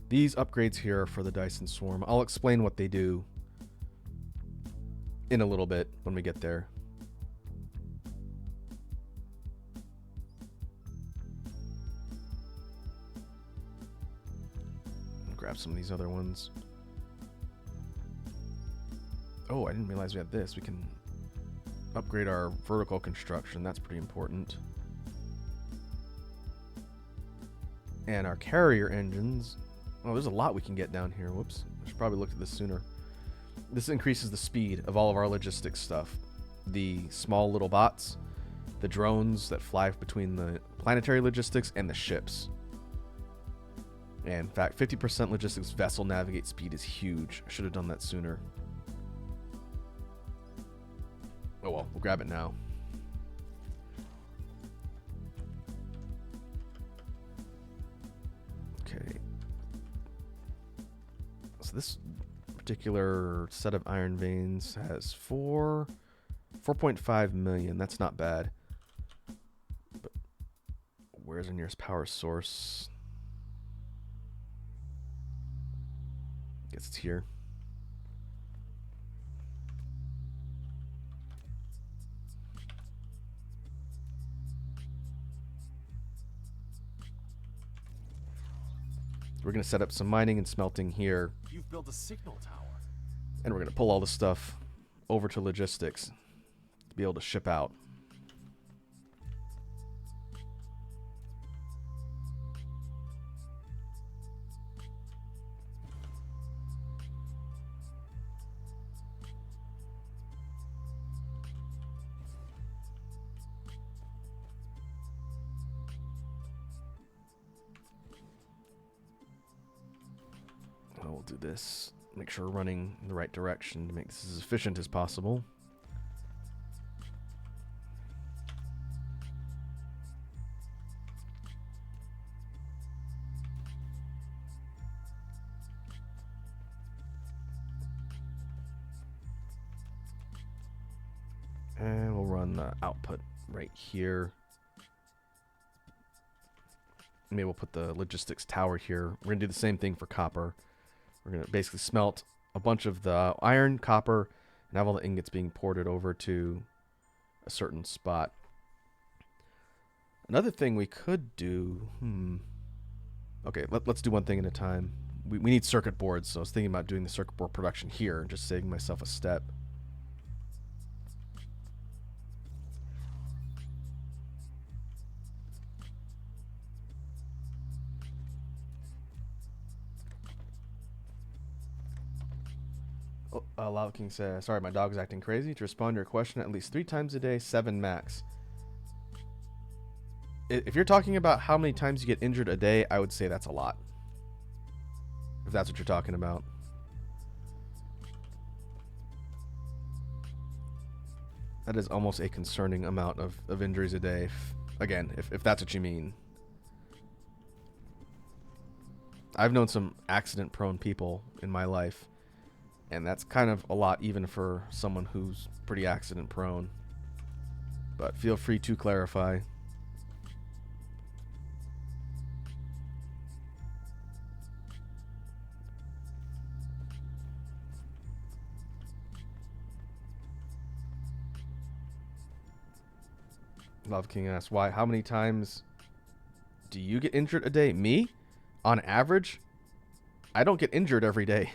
These upgrades here are for the Dyson Swarm. I'll explain what they do in a little bit when we get there. Grab some of these other ones. Oh, I didn't realize we had this. We can upgrade our vertical construction. That's pretty important. And our carrier engines. Oh, there's a lot we can get down here. Whoops. I should probably look at this sooner. This increases the speed of all of our logistics stuff. The small little bots, the drones that fly between the planetary logistics, and the ships. And in fact, 50% logistics vessel navigate speed is huge. I should have done that sooner. Oh well, we'll grab it now. Okay. So this particular set of iron veins has 4.5 million. That's not bad. But where's our nearest power source? Guess it's here. We're going to set up some mining and smelting here. You've built a signal tower. And we're going to pull all this stuff over to logistics to be able to ship out. We'll do this. Make sure we're running in the right direction to make this as efficient as possible. And we'll run the output right here. Maybe we'll put the logistics tower here. We're going to do the same thing for copper. We're going to basically smelt a bunch of the iron, copper, and have all the ingots being ported over to a certain spot. Another thing we could do... Okay, let's do one thing at a time. We need circuit boards, so I was thinking about doing the circuit board production here and just saving myself a step. Oh, Lava King says, sorry, my dog's acting crazy. To respond to your question, at least 3 times a day, 7 max. If you're talking about how many times you get injured a day, I would say that's a lot. If that's what you're talking about. That is almost a concerning amount of injuries a day. Again, if that's what you mean. I've known some accident-prone people in my life, and that's kind of a lot even for someone who's pretty accident-prone. But feel free to clarify. Love King asks, why? How many times do you get injured a day? Me? On average, I don't get injured every day.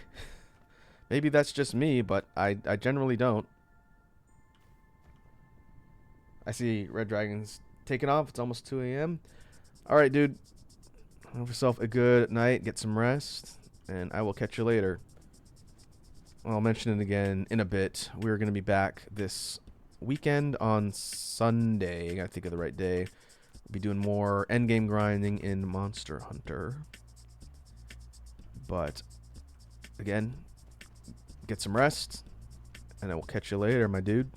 Maybe that's just me, but I generally don't. I see Red Dragon's taking off. It's almost 2 a.m. Alright, dude. Have yourself a good night. Get some rest. And I will catch you later. I'll mention it again in a bit. We're going to be back this weekend on Sunday. I gotta think of the right day. We'll be doing more endgame grinding in Monster Hunter. But, again, get some rest. And I will catch you later, my dude.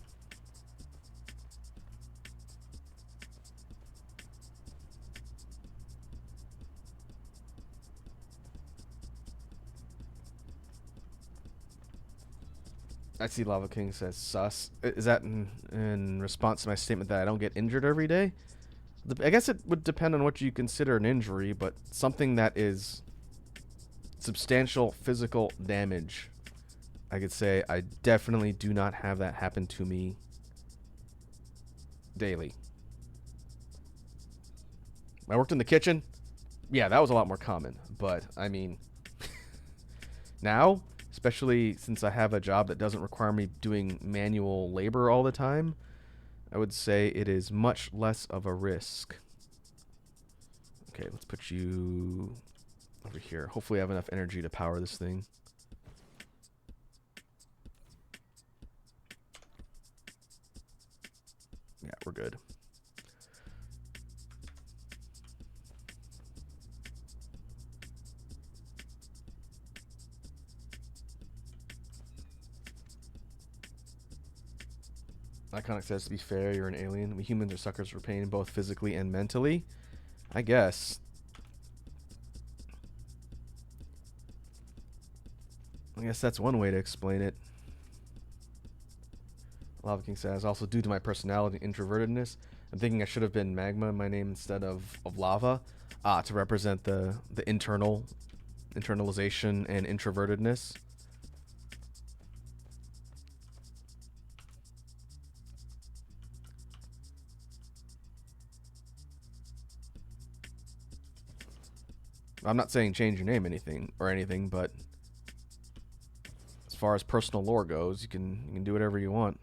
I see Lava King says sus. Is that in response to my statement that I don't get injured every day? I guess it would depend on what you consider an injury, but something that is substantial physical damage, I could say I definitely do not have that happen to me daily. I worked in the kitchen. Yeah, that was a lot more common. But, I mean, now, especially since I have a job that doesn't require me doing manual labor all the time, I would say it is much less of a risk. Okay, let's put you over here. Hopefully I have enough energy to power this thing. Yeah, we're good. Iconic says, to be fair, you're an alien. We humans are suckers for pain, both physically and mentally. I guess. I guess that's one way to explain it. Lava King says, also due to my personality and introvertedness, I'm thinking I should have been Magma in my name instead of Lava, to represent the internalization and introvertedness. I'm not saying change your name anything, but as far as personal lore goes, you can do whatever you want.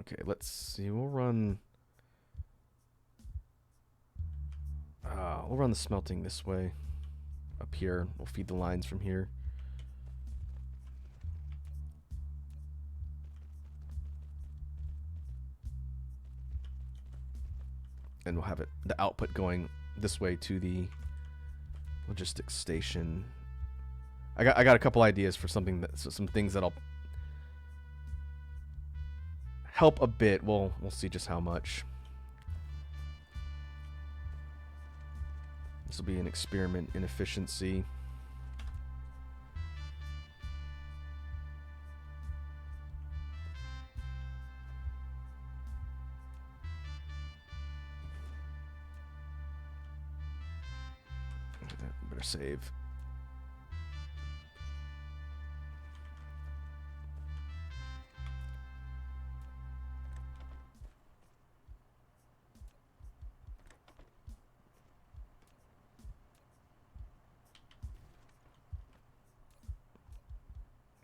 Okay, let's see. We'll run the smelting this way. Up here. We'll feed the lines from here. And we'll have the output going this way to the logistics station. I got a couple ideas for some things that'll help a bit. We'll see just how much. This will be an experiment in efficiency. Better save.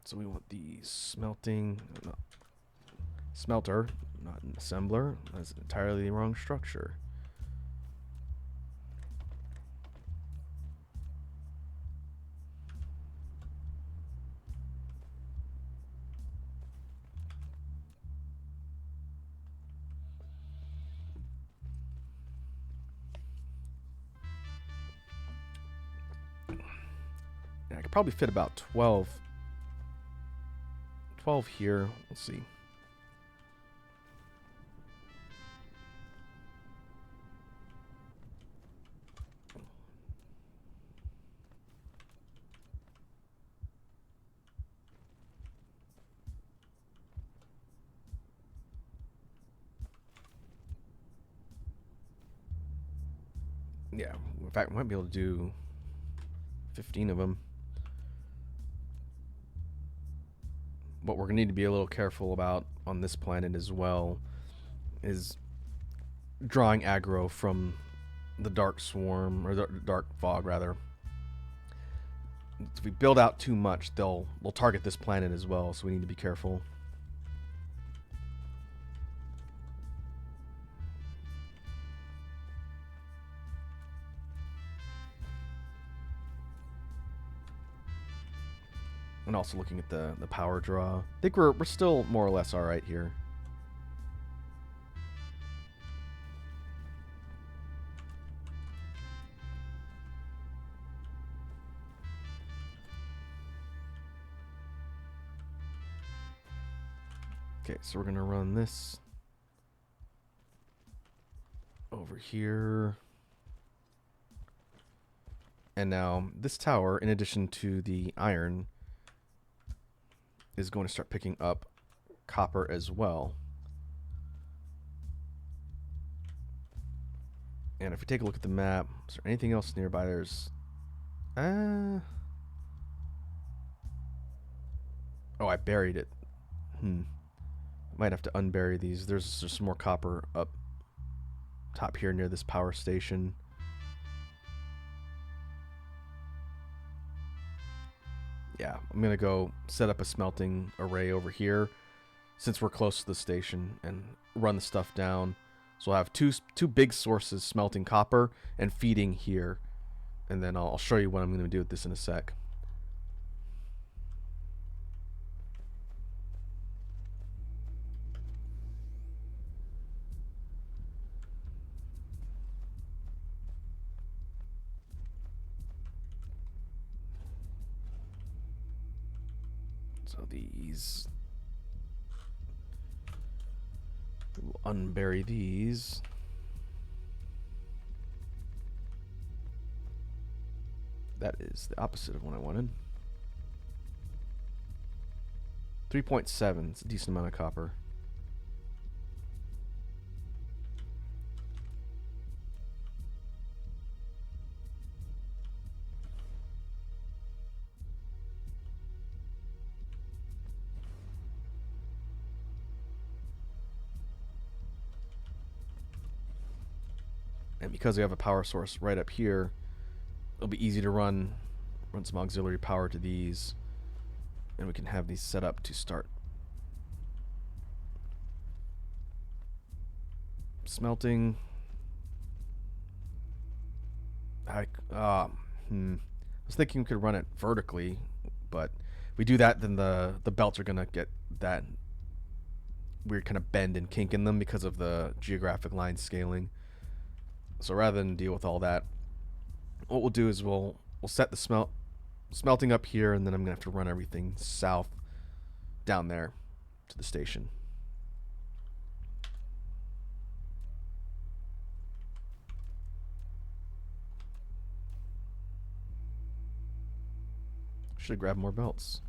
So we want the smelting. No. Smelter, not an assembler. That's entirely the wrong structure. Yeah, I could probably fit about 12 here. Let's see. Yeah, in fact, we might be able to do 15 of them. What we're going to need to be a little careful about on this planet as well is drawing aggro from the dark swarm, or the dark fog, rather. If we build out too much, they'll target this planet as well, so we need to be careful. And also looking at the power draw. I think we're still more or less alright here. Okay, so we're going to run this over here. And now this tower, in addition to the iron, is going to start picking up copper as well. And if we take a look at the map, is there anything else nearby? There's... Oh, I buried it. Might have to unbury these. There's just some more copper up top here near this power station. Yeah, I'm going to go set up a smelting array over here since we're close to the station and run the stuff down. So we'll have two big sources smelting copper and feeding here. And then I'll show you what I'm going to do with this in a sec. So these... we'll unbury these. That is the opposite of what I wanted. 3.7. It's a decent amount of copper. And because we have a power source right up here, it'll be easy to run some auxiliary power to these, and we can have these set up to start smelting. I was thinking we could run it vertically, but if we do that, then the belts are gonna get that weird kind of bend and kink in them because of the geographic line scaling. So rather than deal with all that, what we'll do is we'll set the smelting up here, and then I'm gonna have to run everything south down there to the station. Should have grabbed more belts.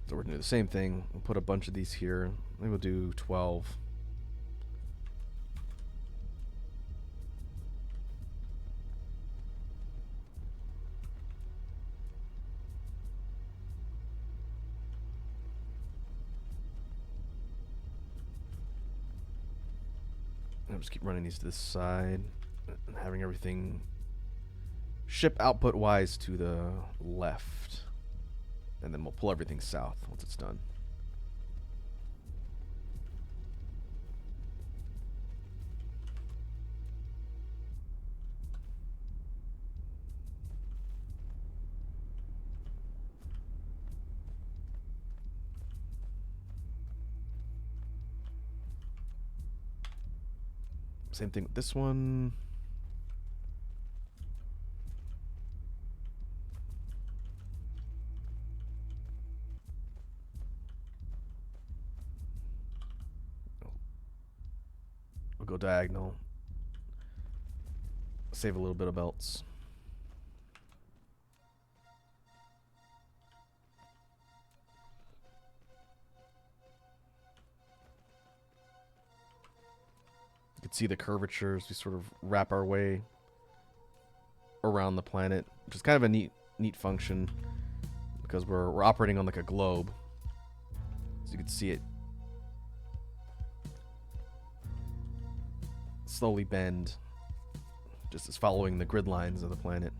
So we're going to do the same thing. We'll put a bunch of these here. Maybe we'll do 12. I'll just keep running these to this side and having everything ship output wise to the left. And then we'll pull everything south once it's done. Same thing with this one. We'll go diagonal. Save a little bit of belts. You can see the curvature as we sort of wrap our way around the planet, which is kind of a neat function because we're operating on like a globe, so you can see it slowly bend, just as following the grid lines of the planet.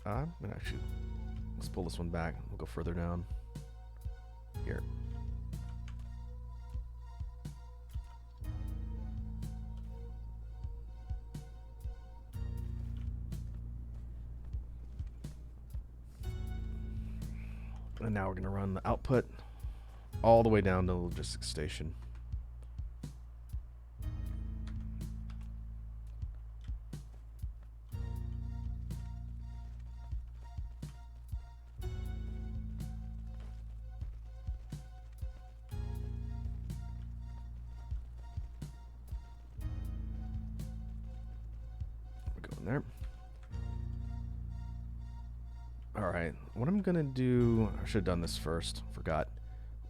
I'm gonna actually, let's pull this one back. We'll go further down here. And now we're gonna run the output all the way down to the logistics station. We're going there. Alright, what I'm gonna do, I should have done this first, forgot.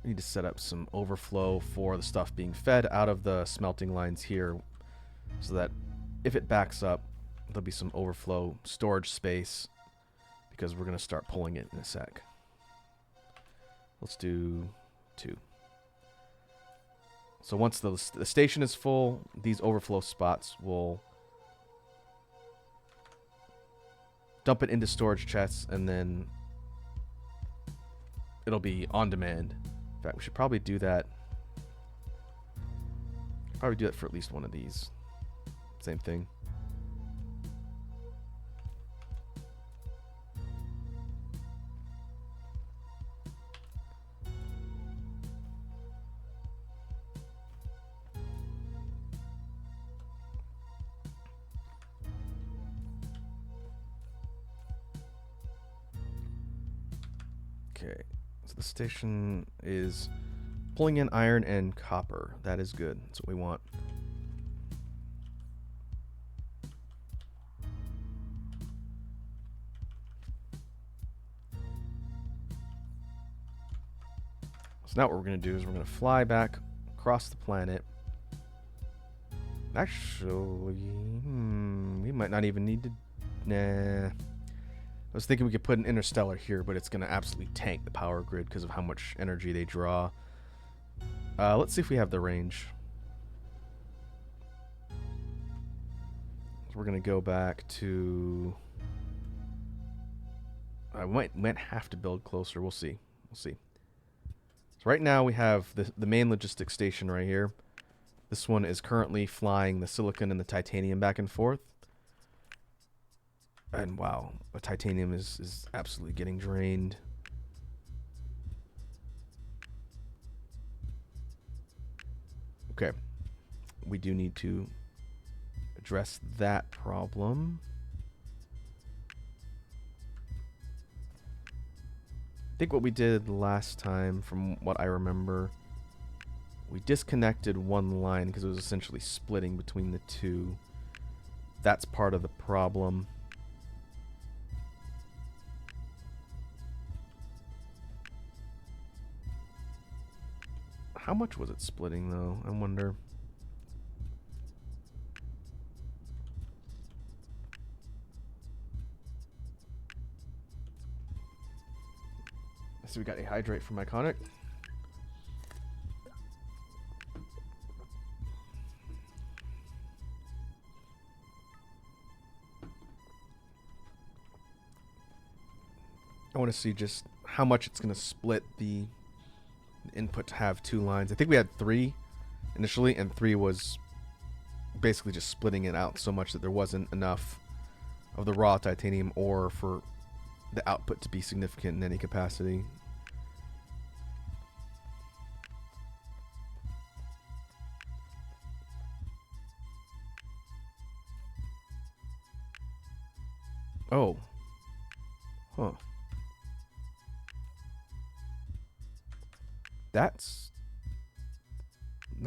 I need to set up some overflow for the stuff being fed out of the smelting lines here, so that if it backs up, there'll be some overflow storage space, because we're gonna start pulling it in a sec. Let's do 2. So once the station is full, these overflow spots will dump it into storage chests, and then it'll be on demand. In fact, we should probably do that. Probably do that for at least one of these. Same thing. Okay, so the station is pulling in iron and copper. That is good. That's what we want. So now what we're going to do is we're going to fly back across the planet. Actually, we might not even need to... Nah. I was thinking we could put an interstellar here, but it's going to absolutely tank the power grid because of how much energy they draw. Let's see if we have the range. So we're going to go back to... I might have to build closer. We'll see. We'll see. So right now we have the main logistics station right here. This one is currently flying the silicon and the titanium back and forth. And wow, the titanium is absolutely getting drained. Okay. We do need to address that problem. I think what we did last time, from what I remember, we disconnected one line because it was essentially splitting between the two. That's part of the problem. How much was it splitting, though? I wonder. So we got a hydrate from Iconic. I want to see just how much it's going to split the input to have 2 lines. I think we had 3 initially, and 3 was basically just splitting it out so much that there wasn't enough of the raw titanium ore for the output to be significant in any capacity. Oh. Huh. That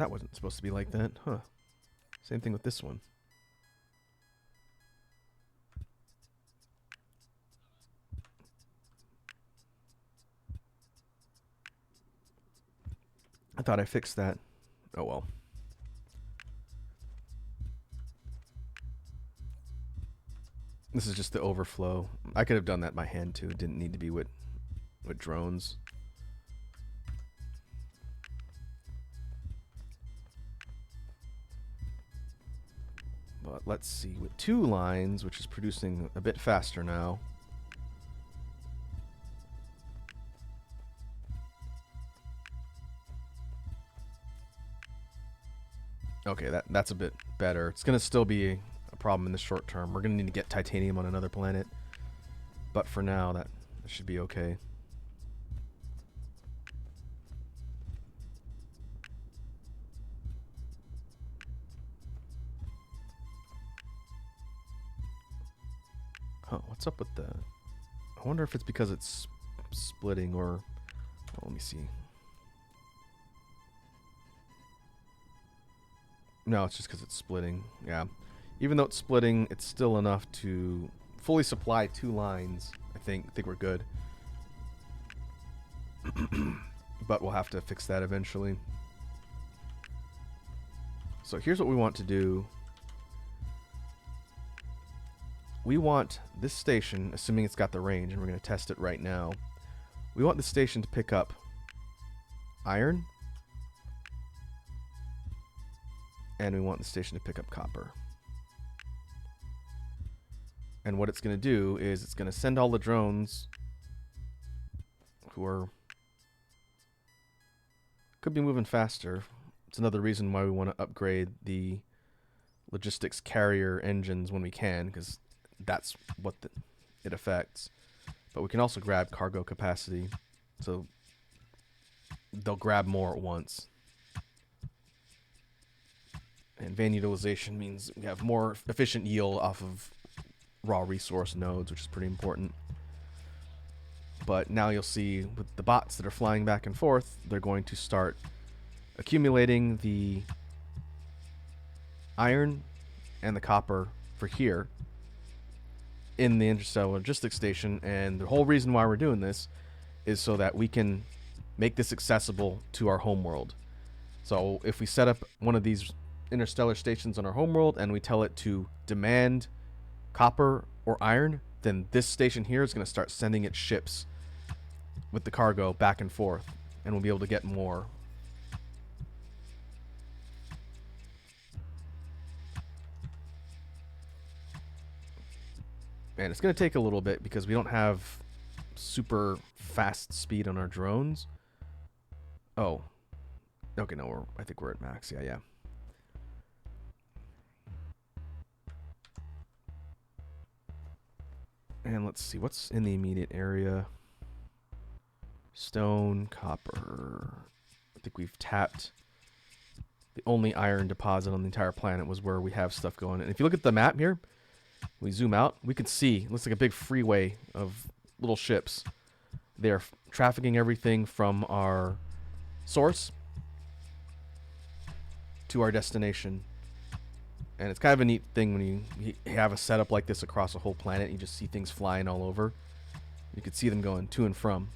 wasn't supposed to be like that, huh? Same thing with this one. I thought I fixed that. Oh well. This is just the overflow. I could have done that by hand too. It didn't need to be with drones. But let's see, with 2 lines, which is producing a bit faster now. Okay, that's a bit better. It's going to still be a problem in the short term. We're going to need to get titanium on another planet. But for now, that should be okay. Huh, what's up with the... I wonder if it's because it's splitting or... Well, let me see. No, it's just because it's splitting. Yeah. Even though it's splitting, it's still enough to fully supply 2 lines. I think we're good. But we'll have to fix that eventually. So here's what we want to do. We want this station, assuming it's got the range, and we're going to test it right now. We want the station to pick up iron. And we want the station to pick up copper. And what it's going to do is it's going to send all the drones who are... could be moving faster. It's another reason why we want to upgrade the logistics carrier engines when we can, because that's what it affects. But we can also grab cargo capacity, so they'll grab more at once. And van utilization means we have more efficient yield off of raw resource nodes, which is pretty important. But now you'll see with the bots that are flying back and forth, they're going to start accumulating the iron and the copper for here in the interstellar logistics station. And the whole reason why we're doing this is so that we can make this accessible to our homeworld. So if we set up one of these interstellar stations on our homeworld and we tell it to demand copper or iron, then this station here is going to start sending its ships with the cargo back and forth, and we'll be able to get more. And it's going to take a little bit because we don't have super fast speed on our drones. Oh. Okay, no, I think we're at max. Yeah. And let's see, what's in the immediate area? Stone, copper. I think we've tapped the only iron deposit on the entire planet was where we have stuff going. And if you look at the map here, we zoom out, we can see, it looks like a big freeway of little ships. They're trafficking everything from our source to our destination. And it's kind of a neat thing when you have a setup like this across a whole planet. You just see things flying all over. You can see them going to and from.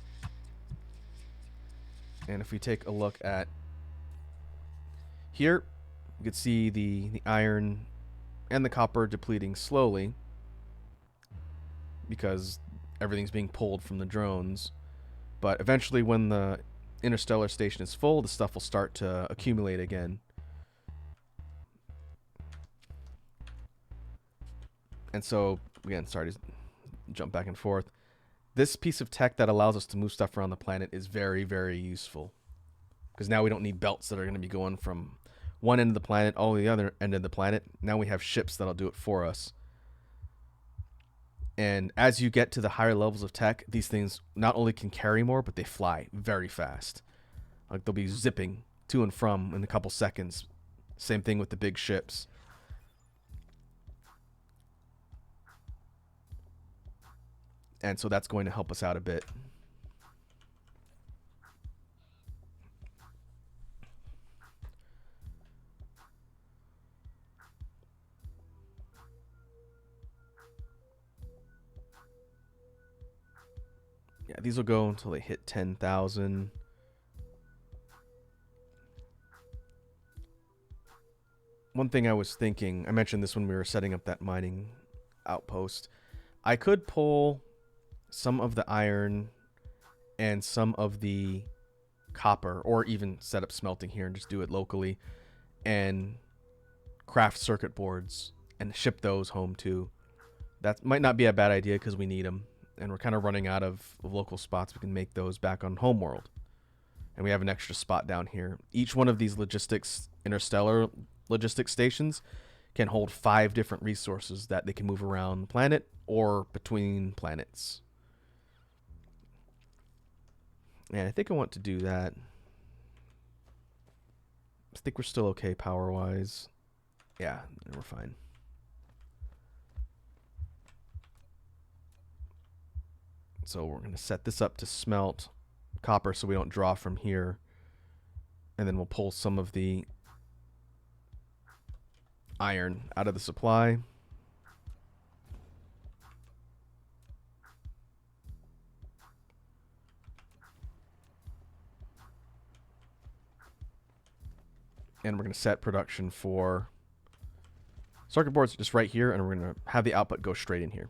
And if we take a look at here, you can see the iron and the copper depleting slowly because everything's being pulled from the drones. But eventually when the interstellar station is full, the stuff will start to accumulate again. And so, again, sorry to jump back and forth. This piece of tech that allows us to move stuff around the planet is very, very useful. Because now we don't need belts that are going to be going from one end of the planet all the other end of the planet. Now we have ships that'll do it for us. And as you get to the higher levels of tech, these things not only can carry more, but they fly very fast. Like they'll be zipping to and from in a couple seconds. Same thing with the big ships. And so that's going to help us out a bit. Yeah, these will go until they hit 10,000. One thing I was thinking, I mentioned this when we were setting up that mining outpost. I could pull some of the iron and some of the copper, or even set up smelting here and just do it locally, and craft circuit boards and ship those home too. That might not be a bad idea because we need them. And we're kind of running out of local spots. We can make those back on Homeworld. And we have an extra spot down here. Each one of these interstellar logistics stations can hold 5 different resources that they can move around the planet or between planets. And I think I want to do that. I think we're still okay power-wise. Yeah, we're fine. So we're going to set this up to smelt copper so we don't draw from here. And then we'll pull some of the iron out of the supply. And we're going to set production for circuit boards just right here, and we're going to have the output go straight in here.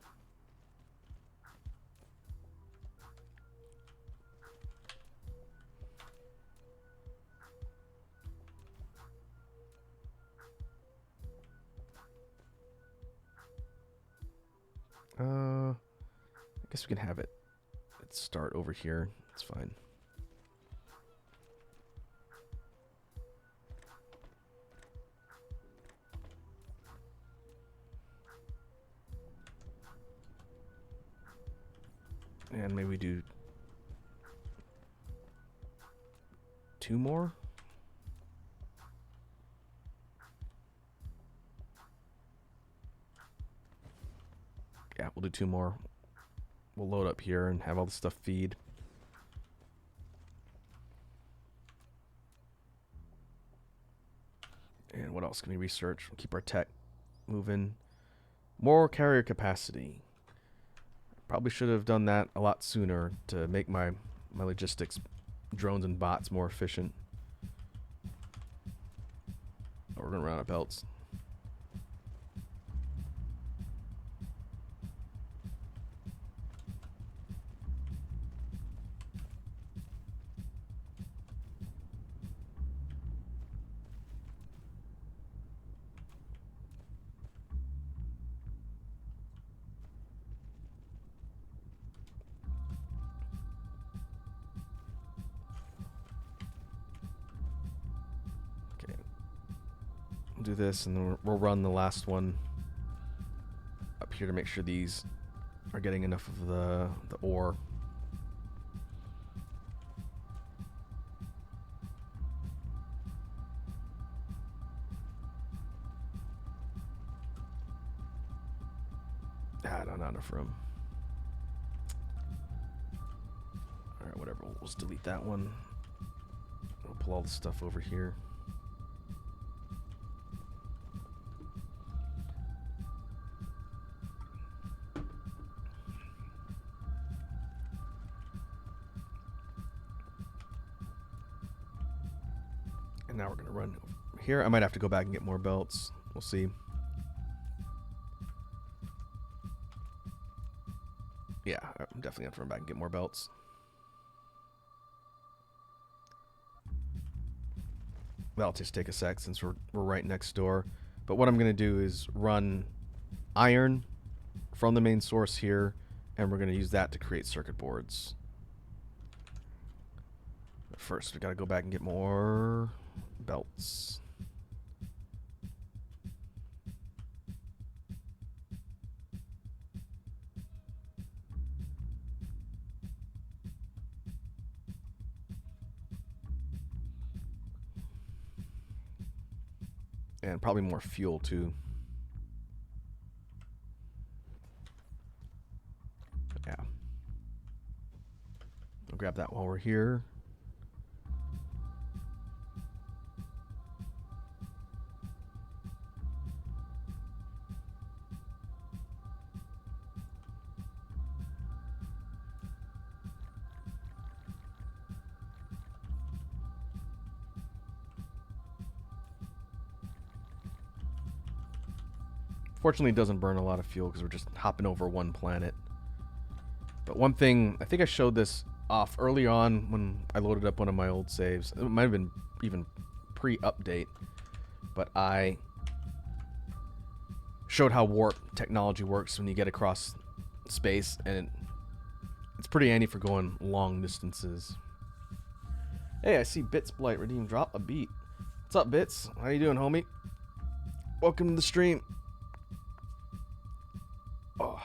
I guess we can have it. Let's start over here. It's fine. And maybe we do 2 more. Yeah, we'll do 2 more. We'll load up here and have all the stuff feed. And what else can we research? We'll keep our tech moving. More carrier capacity. Probably should have done that a lot sooner to make my logistics drones and bots more efficient. Oh, we're gonna run out of belts. Do this, and then we'll run the last one up here to make sure these are getting enough of the ore. Ah, not enough room. Alright, whatever. We'll just delete that one. We'll pull all the stuff over here. And now we're going to run over here. I might have to go back and get more belts. We'll see. Yeah, I'm definitely going to have to run back and get more belts. That'll just take a sec since we're right next door. But what I'm going to do is run iron from the main source here And we're going to use that to create circuit boards. But first, we got to go back and get more belts. And probably more fuel too. Yeah. I'll grab that while we're here. Fortunately, it doesn't burn a lot of fuel because we're just hopping over one planet. But one thing, I think I showed this off early on when I loaded up one of my old saves. It might have been even pre-update. But I showed how warp technology works when you get across space. And it's pretty handy for going long distances. Hey, I see Bits Blight redeem drop a beat. What's up, Bits? How you doing, homie? Welcome to the stream. Oh.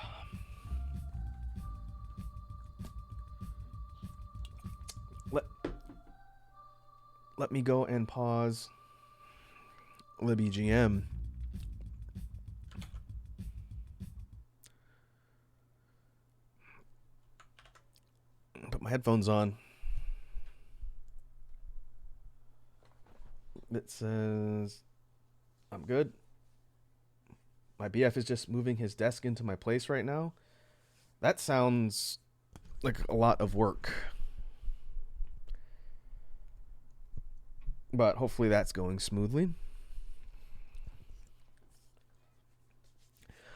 Let me go and pause LibbyGM. Put my headphones on. It says I'm good. My BF is just moving his desk into my place right now. That sounds like a lot of work. But hopefully that's going smoothly.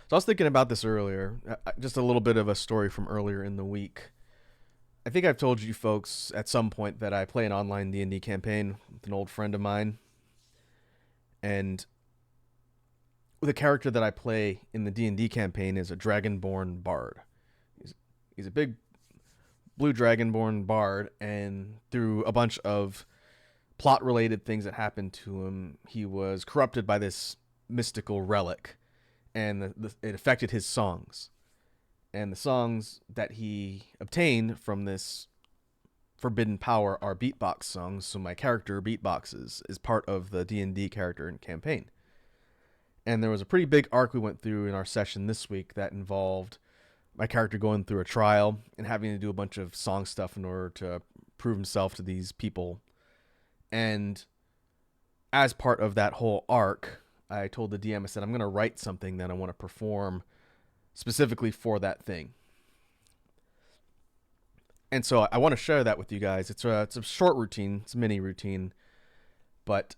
So I was thinking about this earlier. Just a little bit of a story from earlier in the week. I think I've told you folks at some point that I play an online D&D campaign with an old friend of mine. And the character that I play in the D&D campaign is a dragonborn bard. He's a big blue dragonborn bard, and through a bunch of plot-related things that happened to him, he was corrupted by this mystical relic, and it affected his songs. And the songs that he obtained from this forbidden power are beatbox songs, so my character beatboxes is part of the D&D character and campaign. And there was a pretty big arc we went through in our session this week that involved my character going through a trial and having to do a bunch of song stuff in order to prove himself to these people. And as part of that whole arc, I told the DM, I said, I'm going to write something that I want to perform specifically for that thing. And so I want to share that with you guys. It's a short routine. It's a mini routine. But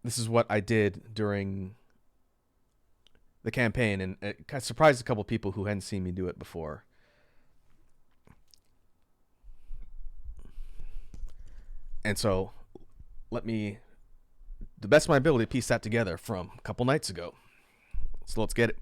this is what I did during the campaign, and it kind of surprised a couple people who hadn't seen me do it before. And so let me, the best of my ability, piece that together from a couple nights ago. So let's get it.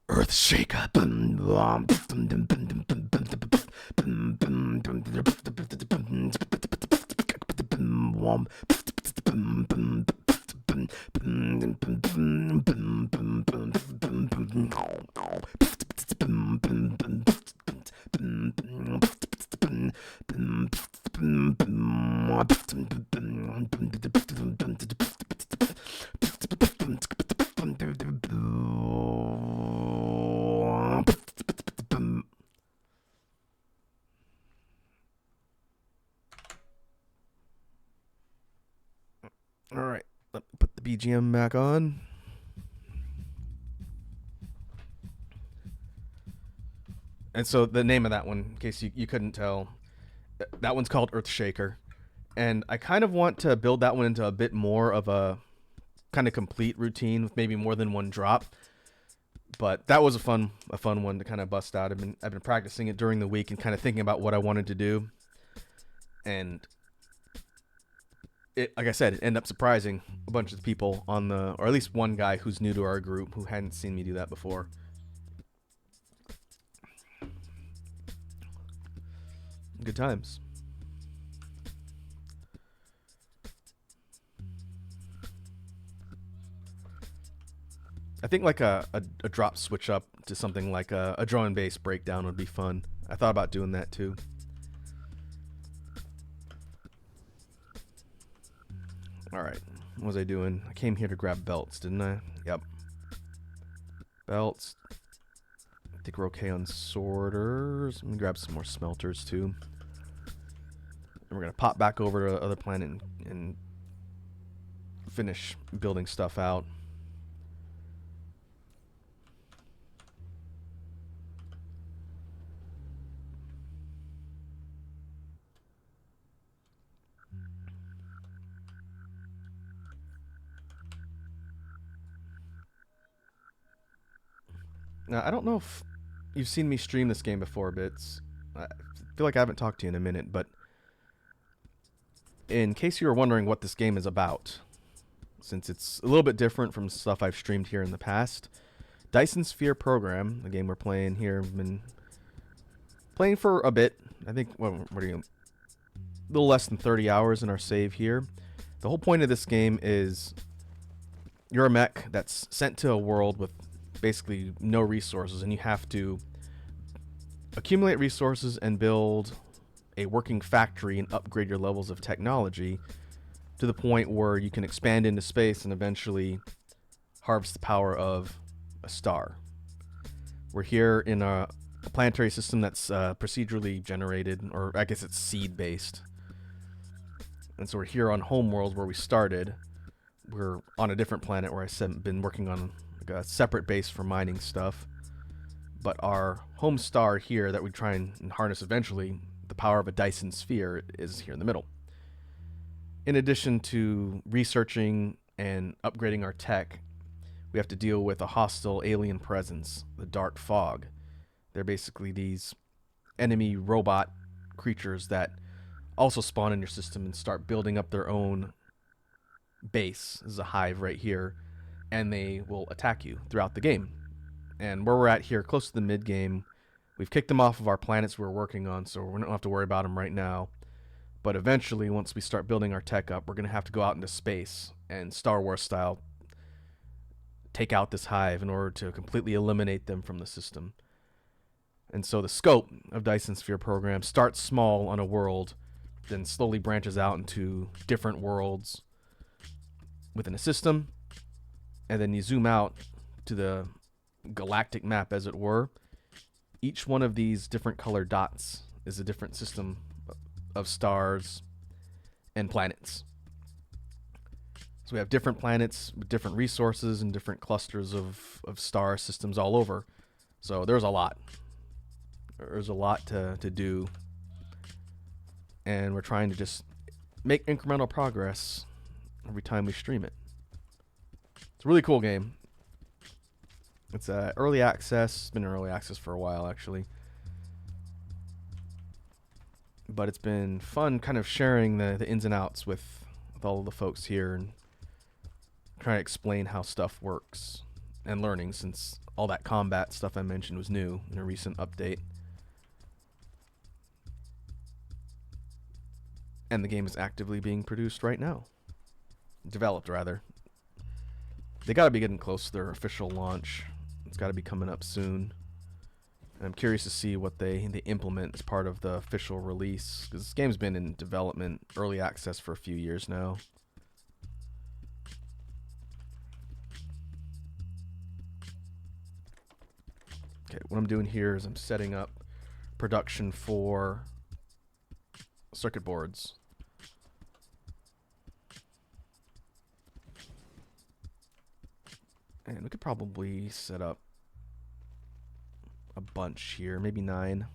Earth shaker. BGM back on. And so the name of that one, in case you couldn't tell, that one's called Earthshaker. And I kind of want to build that one into a bit more of a kind of complete routine with maybe more than one drop. But that was a fun one to kind of bust out. I've been practicing it during the week and kind of thinking about what I wanted to do. And it, like I said, it ended up surprising a bunch of people on the, or at least one guy who's new to our group who hadn't seen me do that before. Good times. I think like a drop switch up to something like a drum and bass breakdown would be fun. I thought about doing that too. Alright, what was I doing? I came here to grab belts, didn't I? Yep. Belts. I think we're okay on sorters. I'm gonna grab some more smelters too. And we're gonna pop back over to the other planet and finish building stuff out. Now, I don't know if you've seen me stream this game before, Bits. I feel like I haven't talked to you in a minute, but in case you were wondering what this game is about, since it's a little bit different from stuff I've streamed here in the past, Dyson Sphere Program, the game we're playing here, I've been playing for a bit. I think, what are you, a little less than 30 hours in our save here. The whole point of this game is you're a mech that's sent to a world with basically no resources, and you have to accumulate resources and build a working factory and upgrade your levels of technology to the point where you can expand into space and eventually harvest the power of a star. We're here in a planetary system that's procedurally generated, or I guess it's seed based. And so we're here on Homeworld where we started. We're on a different planet where I've been working on a separate base for mining stuff, but our home star here that we try and harness eventually, the power of a Dyson Sphere, is here in the middle. In addition to researching and upgrading our tech, we have to deal with a hostile alien presence, the Dark Fog. They're basically these enemy robot creatures that also spawn in your system and start building up their own base. This is a hive right here, and they will attack you throughout the game. And where we're at here, close to the mid-game, we've kicked them off of our planets we're working on, so we don't have to worry about them right now. But eventually, once we start building our tech up, we're going to have to go out into space and Star Wars style take out this hive in order to completely eliminate them from the system. And so the scope of Dyson Sphere Program starts small on a world, then slowly branches out into different worlds within a system, and then you zoom out to the galactic map, as it were. Each one of these different colored dots is a different system of stars and planets. So we have different planets with different resources and different clusters of star systems all over. So there's a lot. There's a lot to do. And we're trying to just make incremental progress every time we stream it. It's a really cool game. It's early access. It's been in early access for a while, actually. But it's been fun kind of sharing the ins and outs with all of the folks here and trying to explain how stuff works and learning, since all that combat stuff I mentioned was new in a recent update. And the game is actively being produced right now. Developed, rather. They gotta be getting close to their official launch. It's gotta be coming up soon. And I'm curious to see what they implement as part of the official release, because this game's been in development, early access, for a few years now. Okay, what I'm doing here is I'm setting up production for circuit boards. And we could probably set up a bunch here, maybe 9.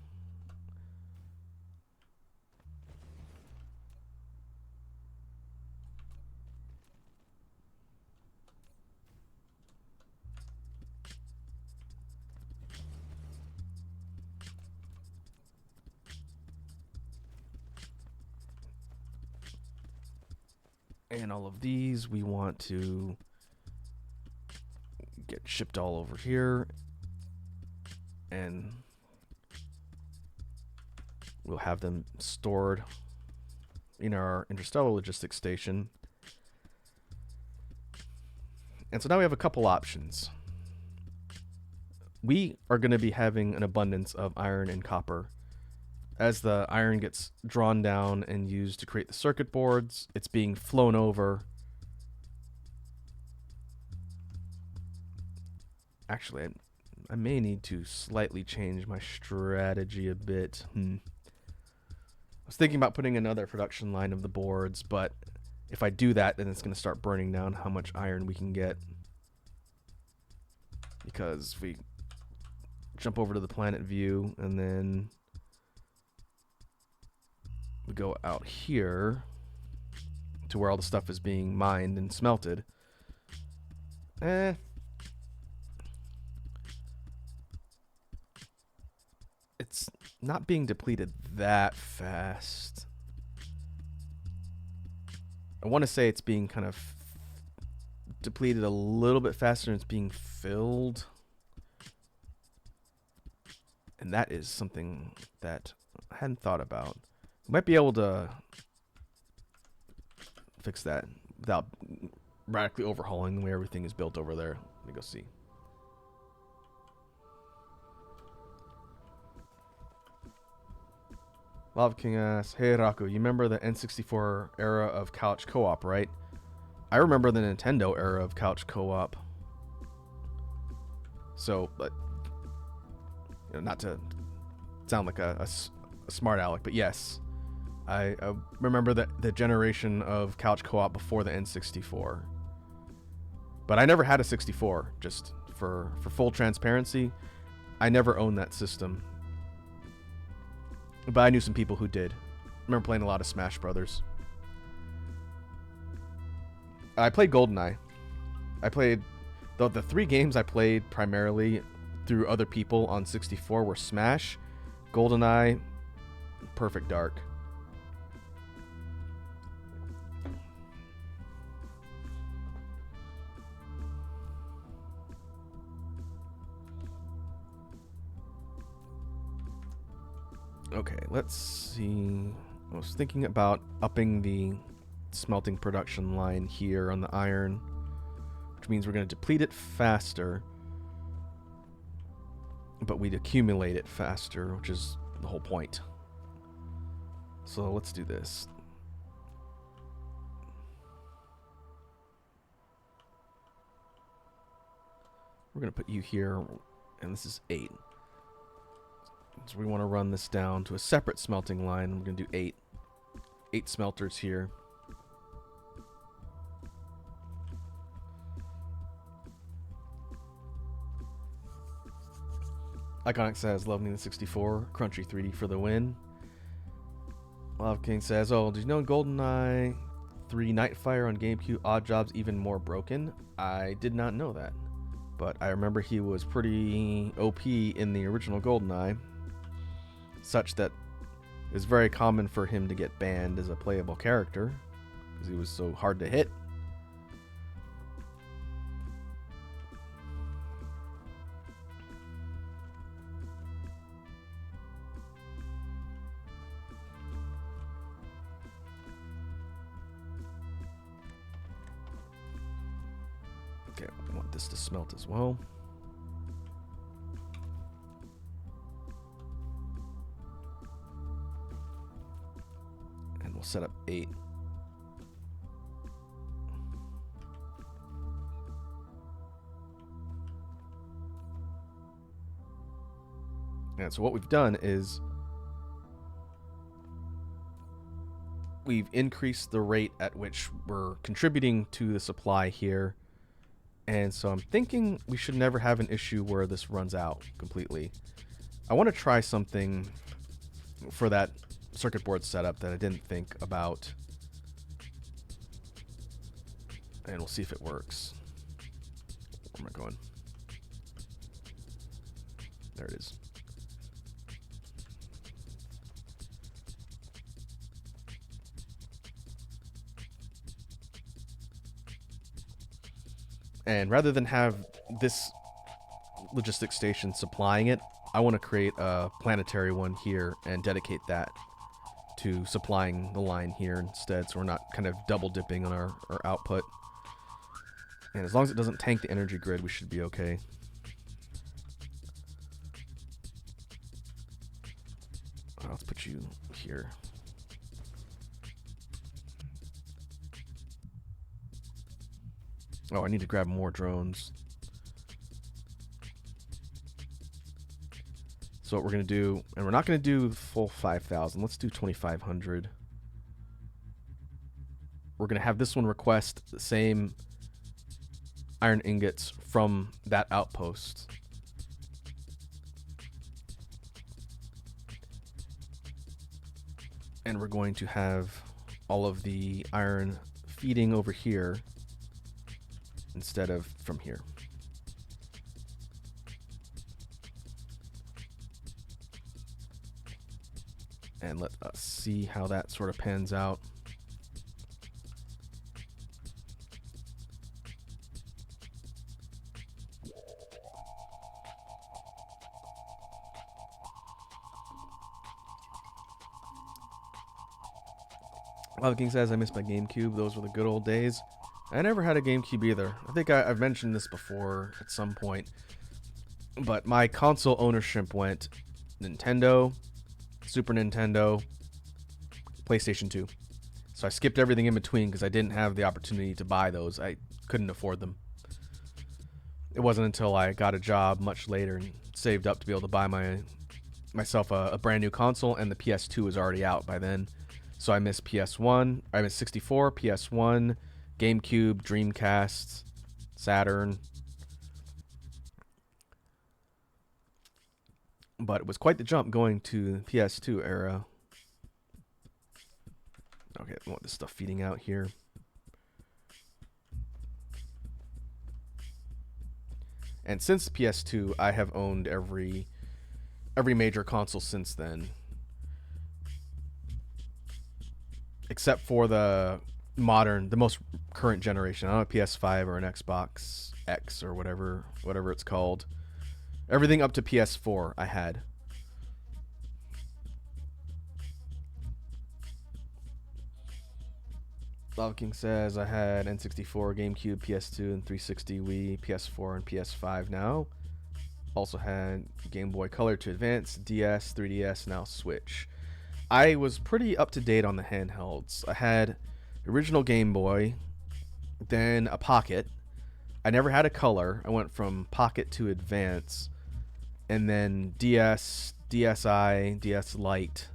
And all of these we want to get shipped all over here. And we'll have them stored in our interstellar logistics station. And so now we have a couple options. We are going to be having an abundance of iron and copper. As the iron gets drawn down and used to create the circuit boards, it's being flown over. Actually, I may need to slightly change my strategy a bit. I was thinking about putting another production line of the boards, but if I do that, then it's going to start burning down how much iron we can get. Because if we jump over to the planet view and then we go out here to where all the stuff is being mined and smelted. It's not being depleted that fast. I want to say it's being kind of depleted a little bit faster than it's being filled. And that is something that I hadn't thought about. We might be able to fix that without radically overhauling the way everything is built over there. Let me go see. Lava King asks, hey Raku, you remember the N64 era of couch co-op, right? I remember the Nintendo era of couch co-op. So, but you know, not to sound like a smart aleck, but yes, I remember the generation of couch co-op before the N64. But I never had a 64. Just for full transparency, I never owned that system. But I knew some people who did. I remember playing a lot of Smash Brothers. I played GoldenEye. I played the 3 games I played primarily through other people on 64 were Smash, GoldenEye, Perfect Dark. Okay, let's see. I was thinking about upping the smelting production line here on the iron, which means we're going to deplete it faster, but we'd accumulate it faster, which is the whole point. So let's do this. We're going to put you here, and this is 8. So we want to run this down to a separate smelting line. We're going to do 8 smelters here. Iconic says, love me the 64. Crunchy 3D for the win. Love King says, oh, did you know GoldenEye 3 Nightfire on GameCube Odd Jobs even more broken? I did not know that. But I remember he was pretty OP in the original GoldenEye, such that it was very common for him to get banned as a playable character because he was so hard to hit. Okay, I want this to smelt as well. And we'll set up 8. And so what we've done is we've increased the rate at which we're contributing to the supply here And so I'm thinking we should never have an issue where this runs out completely. I want to try something for that circuit board setup that I didn't think about. And we'll see if it works. Where am I going? There it is. And rather than have this logistics station supplying it, I want to create a planetary one here and dedicate that to supplying the line here instead, so we're not kind of double dipping on our output. And as long as it doesn't tank the energy grid, we should be okay. Let's put you here. Oh, I need to grab more drones. So what we're going to do, and we're not going to do full 5,000. Let's do 2,500. We're going to have this one request the same iron ingots from that outpost. And we're going to have all of the iron feeding over here instead of from here. And let us see how that sort of pans out. Lava King says, I miss my GameCube. Those were the good old days. I never had a GameCube either. I think I've mentioned this before at some point. But my console ownership went Nintendo, Super Nintendo, PlayStation 2. So I skipped everything in between because I didn't have the opportunity to buy those. I couldn't afford them. It wasn't until I got a job much later and saved up to be able to buy myself a brand new console, and the PS2 was already out by then. So I missed PS1, I missed 64, PS1, GameCube, Dreamcast, Saturn. But it was quite the jump going to the PS2 era. Okay, I want this stuff feeding out here. And since PS2, I have owned every major console since then. Except for the most current generation. I don't know, a PS5 or an Xbox X or whatever it's called. Everything up to PS4 I had. Lava King says I had N64, GameCube, PS2, and 360, Wii, PS4, and PS5 now. Also had Game Boy Color to Advance, DS, 3DS, now Switch. I was pretty up to date on the handhelds. I had the original Game Boy, then a Pocket. I never had a Color. I went from Pocket to Advance, and then DS, DSi, DS Lite.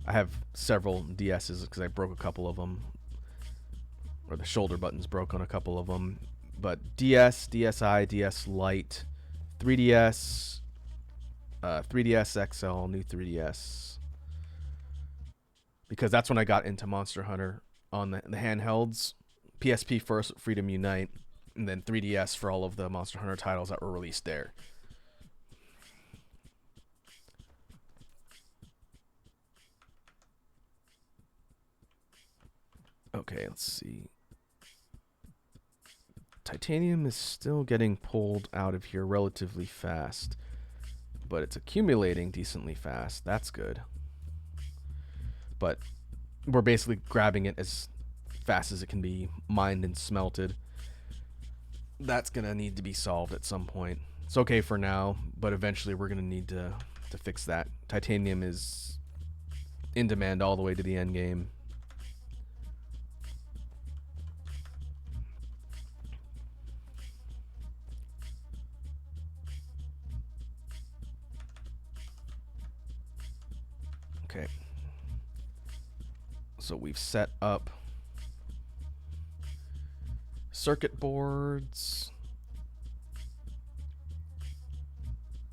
I have several DSs because I broke a couple of them, or the shoulder buttons broke on a couple of them. But DS, DSi, DS Lite, 3DS, 3DS XL, new 3DS. Because that's when I got into Monster Hunter on the handhelds. PSP first, Freedom Unite, and then 3DS for all of the Monster Hunter titles that were released there. Okay, let's see. Titanium is still getting pulled out of here relatively fast, but it's accumulating decently fast. That's good. But we're basically grabbing it as fast as it can be mined and smelted. That's going to need to be solved at some point. It's okay for now, but eventually we're going to need to fix that. Titanium is in demand all the way to the end game. Okay. So we've set up circuit boards.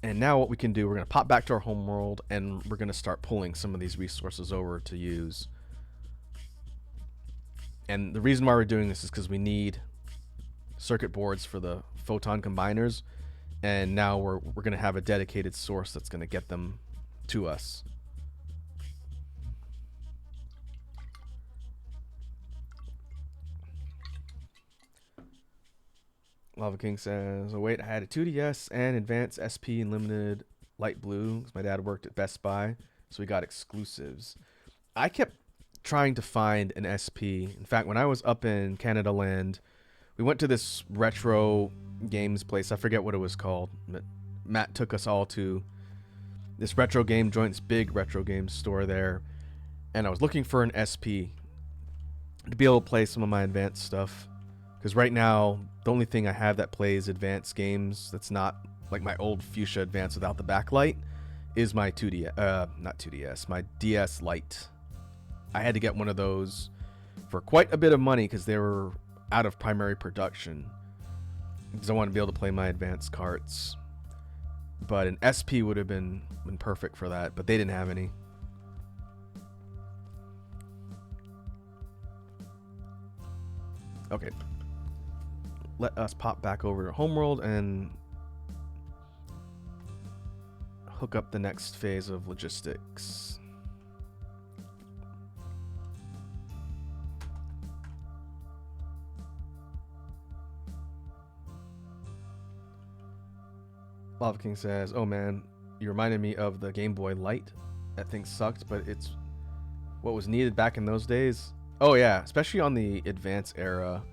And now what we can do, we're going to pop back to our home world, and we're going to start pulling some of these resources over to use. And the reason why we're doing this is because we need circuit boards for the photon combiners, and now we're going to have a dedicated source that's going to get them to us. Lava King says, oh wait, I had a 2DS and Advanced SP and Limited Light Blue because my dad worked at Best Buy, so we got exclusives. I kept trying to find an SP. In fact, when I was up in Canada Land, we went to this retro games place. I forget what it was called. But Matt took us all to this retro game joint, this big retro game store there, and I was looking for an SP to be able to play some of my advanced stuff. Because right now, the only thing I have that plays advanced games that's not like my old Fuchsia Advance without the backlight is my not 2DS, my DS Lite. I had to get one of those for quite a bit of money because they were out of primary production. Because I want to be able to play my advanced carts. But an SP would have been perfect for that, but they didn't have any. Okay. Let us pop back over to Homeworld and hook up the next phase of logistics. Lava King says, oh man, you reminded me of the Game Boy Light. That thing sucked, but it's what was needed back in those days. Oh yeah, especially on the Advance era.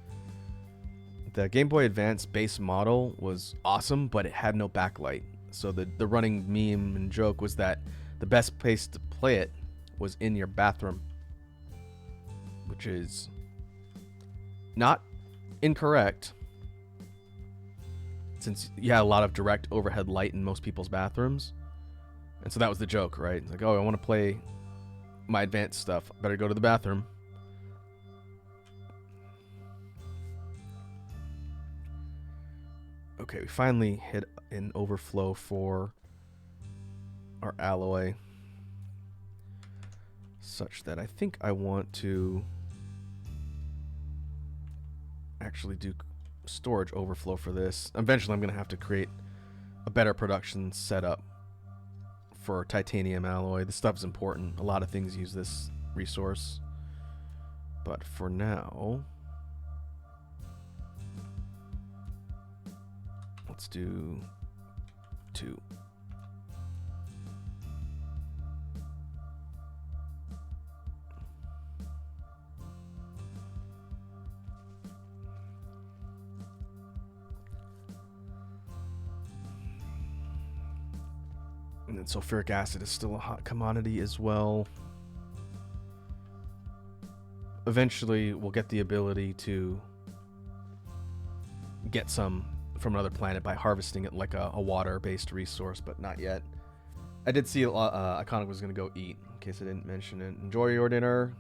The Game Boy Advance base model was awesome, but it had no backlight. So the running meme and joke was that the best place to play it was in your bathroom, which is not incorrect, since you had a lot of direct overhead light in most people's bathrooms. And so that was the joke, right? It's like, oh, I want to play my advanced stuff. Better go to the bathroom. Okay, we finally hit an overflow for our alloy, such that I think I want to actually do storage overflow for this. Eventually I'm going to have to create a better production setup for titanium alloy. This stuff's important. A lot of things use this resource. But for now, let's do 2. And then sulfuric acid is still a hot commodity as well. Eventually, we'll get the ability to get some from another planet by harvesting it like a water-based resource, but not yet. I did see Iconic was going to go eat, in case I didn't mention it. Enjoy your dinner.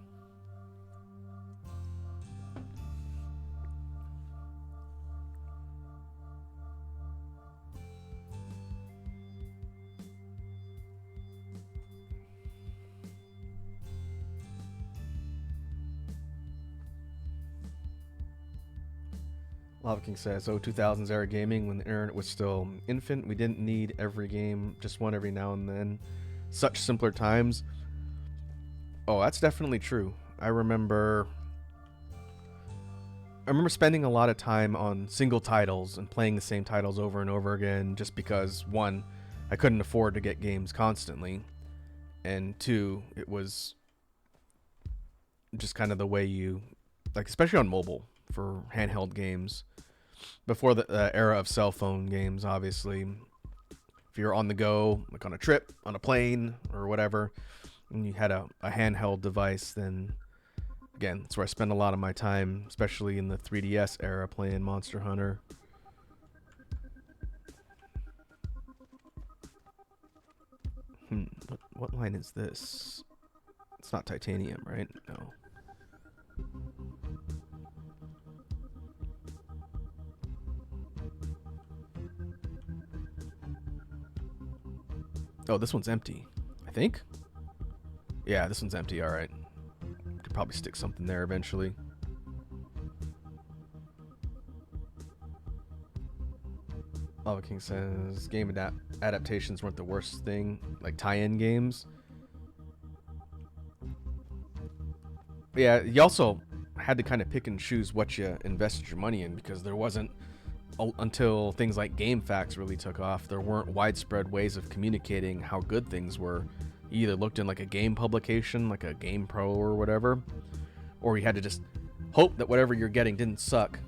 Lava King says, oh, 2000s era gaming, when the internet was still infant, we didn't need every game, just one every now and then. Such simpler times. Oh, that's definitely true. I remember spending a lot of time on single titles and playing the same titles over and over again just because, one, I couldn't afford to get games constantly, and two, it was just kind of the way you, like, especially on mobile for handheld games. Before the era of cell phone games, obviously, if you're on the go, like on a trip, on a plane, or whatever, and you had a handheld device, then again, that's where I spend a lot of my time, especially in the 3DS era, playing Monster Hunter. What line is this? It's not titanium, right? No. Oh, this one's empty, I think. Yeah, this one's empty. All right. Could probably stick something there eventually. Lava King says game adaptations weren't the worst thing, like tie-in games. Yeah, you also had to kind of pick and choose what you invested your money in, because there wasn't, until things like GameFAQs really took off, there weren't widespread ways of communicating how good things were. You either looked in like a game publication, like a Game Pro or whatever, or you had to just hope that whatever you're getting didn't suck.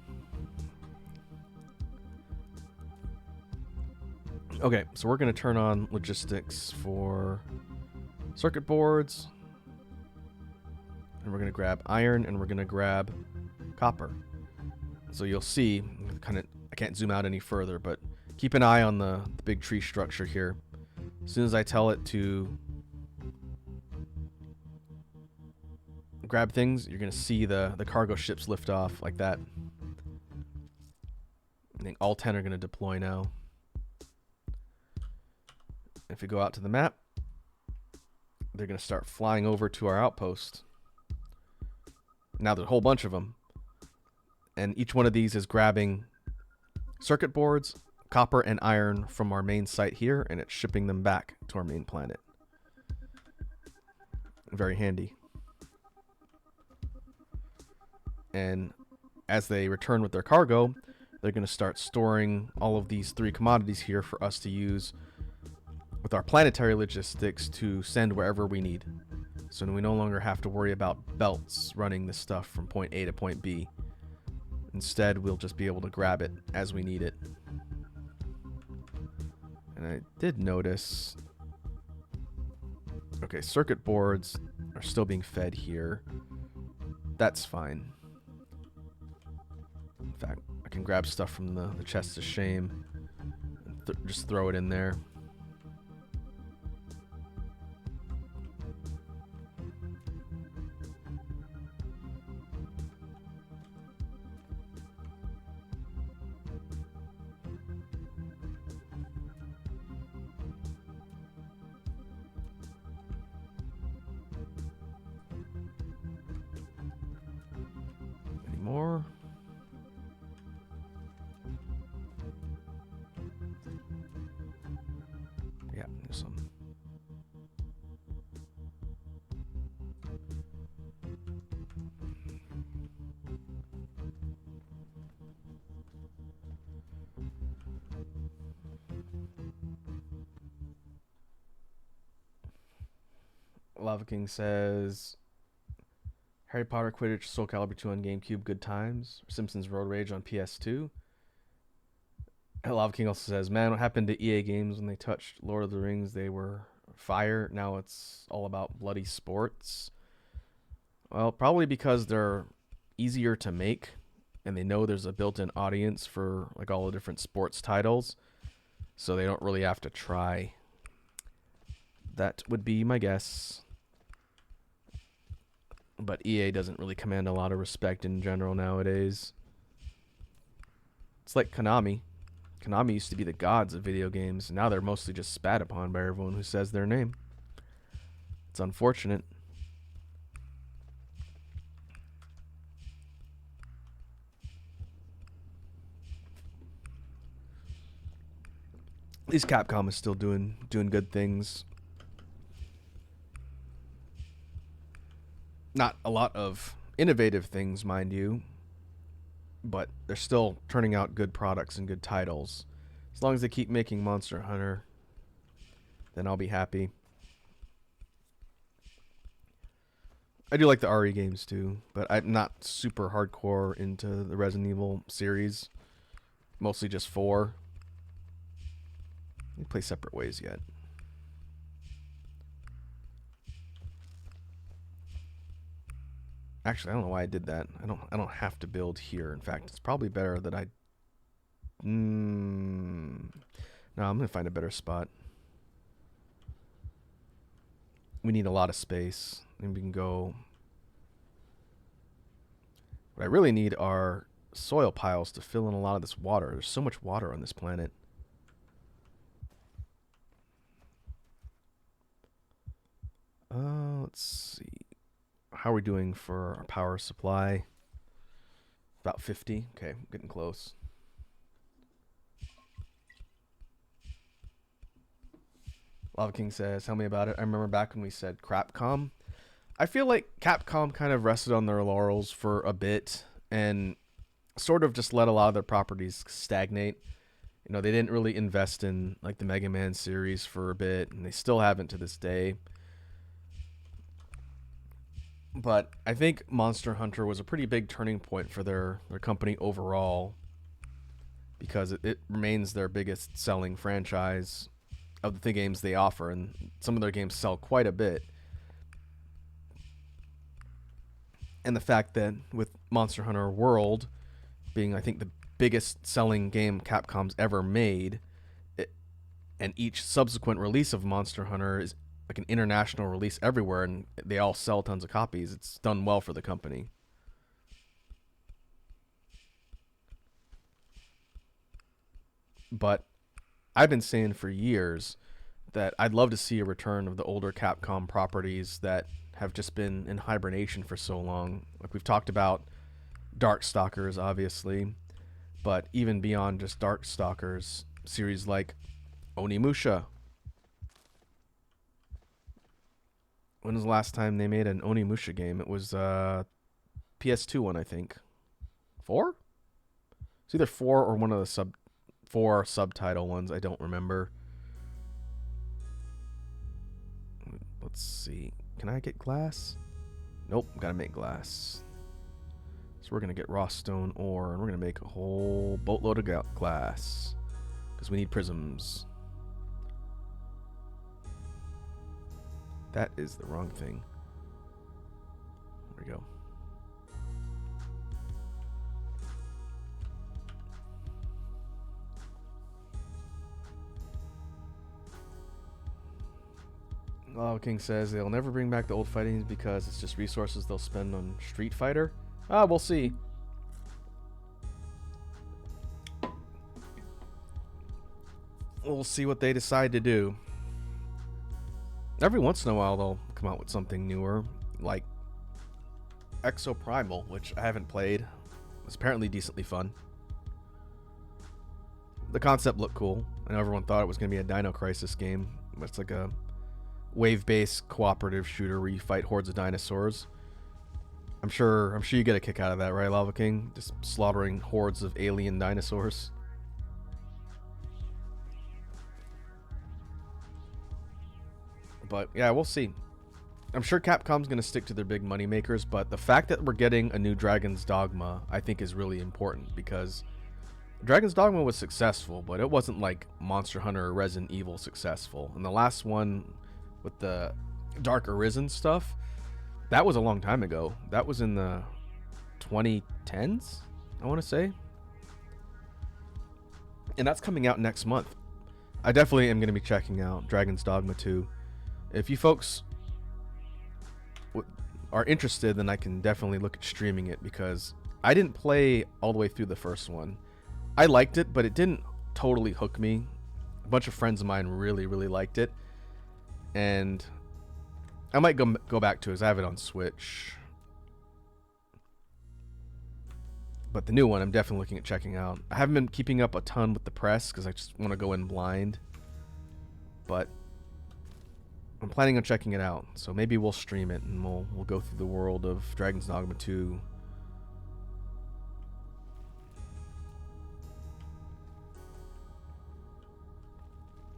Okay, so we're going to turn on logistics for circuit boards. And we're going to grab iron, and we're going to grab copper. So you'll see, I can't zoom out any further, but keep an eye on the big tree structure here. As soon as I tell it to grab things, you're going to see the cargo ships lift off like that. I think all 10 are going to deploy now. If we go out to the map, they're going to start flying over to our outpost. Now there's a whole bunch of them. And each one of these is grabbing circuit boards, copper, and iron from our main site here, and it's shipping them back to our main planet. Very handy. And as they return with their cargo, they're going to start storing all of these 3 commodities here for us to use with our planetary logistics to send wherever we need. So we no longer have to worry about belts running this stuff from point A to point B. Instead, we'll just be able to grab it as we need it. And I did notice... Okay, circuit boards are still being fed here. That's fine. In fact, I can grab stuff from the chest of shame and just throw it in there. More. Yeah, there's some. Lava King says Harry Potter, Quidditch, Soul Calibur 2 on GameCube, good times. Simpsons Road Rage on PS2. Lava King also says, man, what happened to EA games when they touched Lord of the Rings? They were fire. Now it's all about bloody sports. Well, probably because they're easier to make, and they know there's a built-in audience for like all the different sports titles, so they don't really have to try. That would be my guess. But EA doesn't really command a lot of respect in general nowadays. It's like Konami. Konami used to be the gods of video games, and now they're mostly just spat upon by everyone who says their name. It's unfortunate. At least Capcom is still doing good things. Not a lot of innovative things, mind you, but they're still turning out good products and good titles. As long as they keep making Monster Hunter, then I'll be happy. I do like the RE games too, but I'm not super hardcore into the Resident Evil series. Mostly just 4. We play separate ways yet. Actually, I don't know why I did that. I don't have to build here. In fact, it's probably better that I... No, I'm going to find a better spot. We need a lot of space. And we can go... What I really need are soil piles to fill in a lot of this water. There's so much water on this planet. Let's see. How are we doing for our power supply? About 50. Okay, getting close. Lava King says, tell me about it. I remember back when we said Crapcom. I feel like Capcom kind of rested on their laurels for a bit and sort of just let a lot of their properties stagnate. You know, they didn't really invest in like the Mega Man series for a bit, and they still haven't to this day. But I think Monster Hunter was a pretty big turning point for their company overall, because it remains their biggest selling franchise of the games they offer, and some of their games sell quite a bit. And the fact that with Monster Hunter World being, I think, the biggest selling game Capcom's ever made, and each subsequent release of Monster Hunter is like an international release everywhere, and they all sell tons of copies. It's done well for the company. But I've been saying for years that I'd love to see a return of the older Capcom properties that have just been in hibernation for so long. Like we've talked about Darkstalkers, obviously, but even beyond just Darkstalkers, series like Onimusha. When was the last time they made an Onimusha game? It was PS2 one, I think. 4? It's either 4 or one of the four subtitle ones. I don't remember. Let's see. Can I get glass? Nope, gotta make glass. So we're gonna get raw stone ore, and we're gonna make a whole boatload of glass, because we need prisms. That is the wrong thing. There we go. King says they'll never bring back the old fightings because it's just resources they'll spend on Street Fighter. We'll see. We'll see what they decide to do. Every once in a while they'll come out with something newer, like Exoprimal, which I haven't played. It's apparently decently fun. The concept looked cool. I know everyone thought it was going to be a Dino Crisis game. It's like a wave-based cooperative shooter where you fight hordes of dinosaurs. I'm sure you get a kick out of that, right, Lava King? Just slaughtering hordes of alien dinosaurs. But yeah, we'll see. I'm sure Capcom's going to stick to their big money makers, but the fact that we're getting a new Dragon's Dogma, I think, is really important, because Dragon's Dogma was successful, but it wasn't like Monster Hunter or Resident Evil successful. And the last one with the Dark Arisen stuff, that was a long time ago. That was in the 2010s, I want to say. And that's coming out next month. I definitely am going to be checking out Dragon's Dogma 2. If you folks are interested, then I can definitely look at streaming it, because I didn't play all the way through the first one. I liked it, but it didn't totally hook me. A bunch of friends of mine really, really liked it. And I might go back to it, because I have it on Switch. But the new one, I'm definitely looking at checking out. I haven't been keeping up a ton with the press, because I just want to go in blind. But I'm planning on checking it out. So maybe we'll stream it, and we'll go through the world of Dragon's Dogma 2.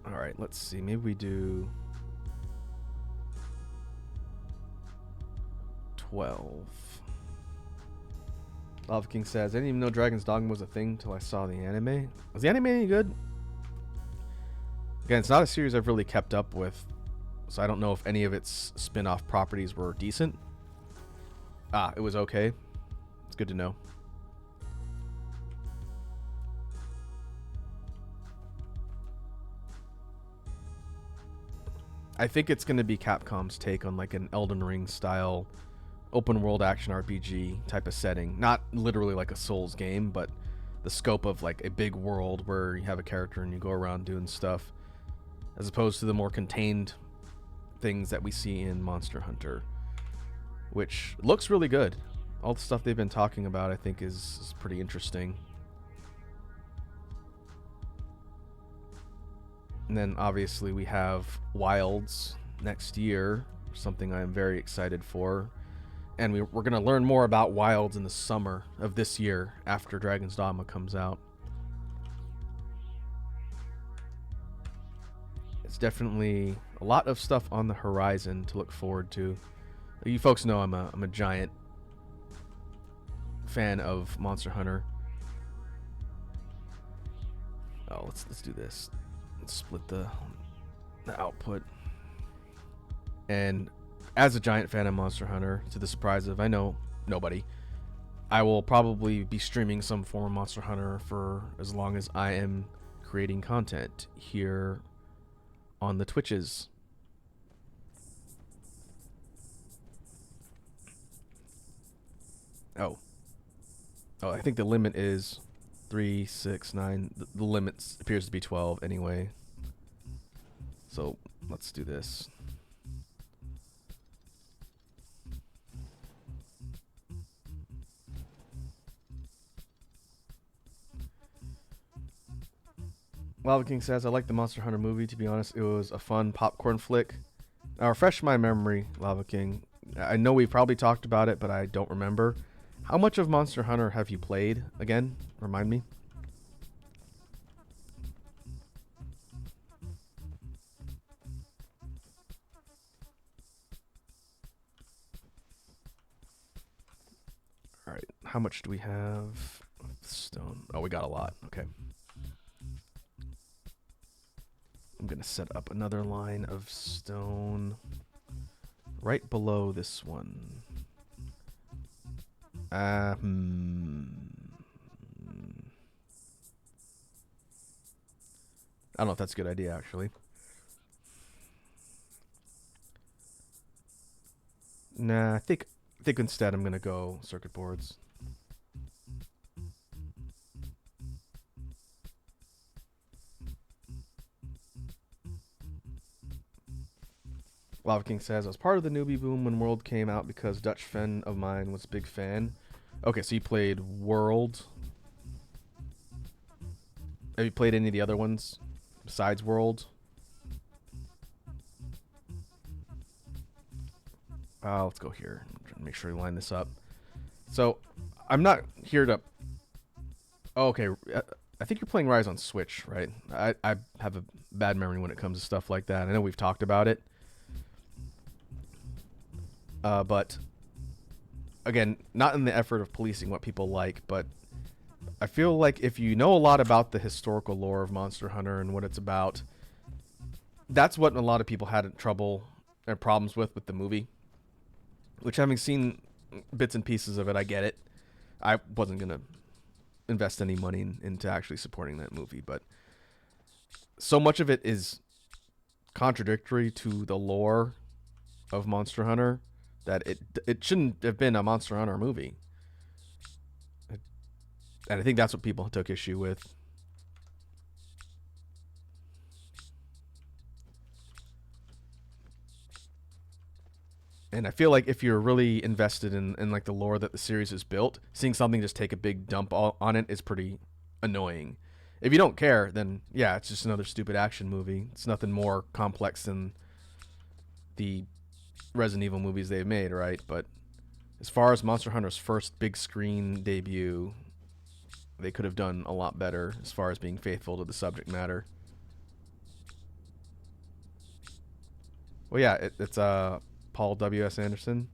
Alright, let's see. Maybe we do 12. Lava King says, I didn't even know Dragon's Dogma was a thing until I saw the anime. Was the anime any good? Again, it's not a series I've really kept up with, so I don't know if any of its spin-off properties were decent. It was okay. It's good to know. I think it's going to be Capcom's take on like an Elden Ring style open world action RPG type of setting. Not literally like a Souls game, but the scope of like a big world where you have a character and you go around doing stuff, as opposed to the more contained things that we see in Monster Hunter, which looks really good. All the stuff they've been talking about, I think, is pretty interesting. And then obviously we have Wilds next year, something I'm very excited for. And we're going to learn more about Wilds in the summer of this year after Dragon's Dogma comes out. It's definitely a lot of stuff on the horizon to look forward to. You folks know I'm a giant fan of Monster Hunter. Oh, let's do this. Let's split the output. And as a giant fan of Monster Hunter, to the surprise of I know nobody, I will probably be streaming some form of Monster Hunter for as long as I am creating content here on the Twitches. Oh, I think the limit is 3, 6, 9. The limit appears to be 12 anyway. So let's do this. Lava King says, I like the Monster Hunter movie. To be honest, it was a fun popcorn flick. Now, refresh my memory, Lava King. I know we've probably talked about it, but I don't remember. How much of Monster Hunter have you played? Again, remind me. All right, how much do we have? Stone. Oh, we got a lot. Okay. I'm going to set up another line of stone right below this one. I don't know if that's a good idea, actually. Nah, I think instead I'm going to go circuit boards. Lava King says, I was part of the newbie boom when World came out because a Dutch friend of mine was a big fan. Okay, so you played World. Have you played any of the other ones besides World? Let's go here. I'm trying to make sure we line this up. So, I'm not here to... Oh, okay, I think you're playing Rise on Switch, right? I have a bad memory when it comes to stuff like that. I know we've talked about it. But again, not in the effort of policing what people like, but I feel like if you know a lot about the historical lore of Monster Hunter and what it's about, that's what a lot of people had trouble and problems with the movie. Which, having seen bits and pieces of it, I get it. I wasn't going to invest any money into actually supporting that movie, but so much of it is contradictory to the lore of Monster Hunter that it shouldn't have been a Monster Hunter movie. And I think that's what people took issue with. And I feel like if you're really invested in like the lore that the series has built, seeing something just take a big dump on it is pretty annoying. If you don't care, then yeah, it's just another stupid action movie. It's nothing more complex than the Resident Evil movies they've made, right? But as far as Monster Hunter's first big screen debut, they could have done a lot better as far as being faithful to the subject matter. Well, yeah, it's Paul W.S. Anderson,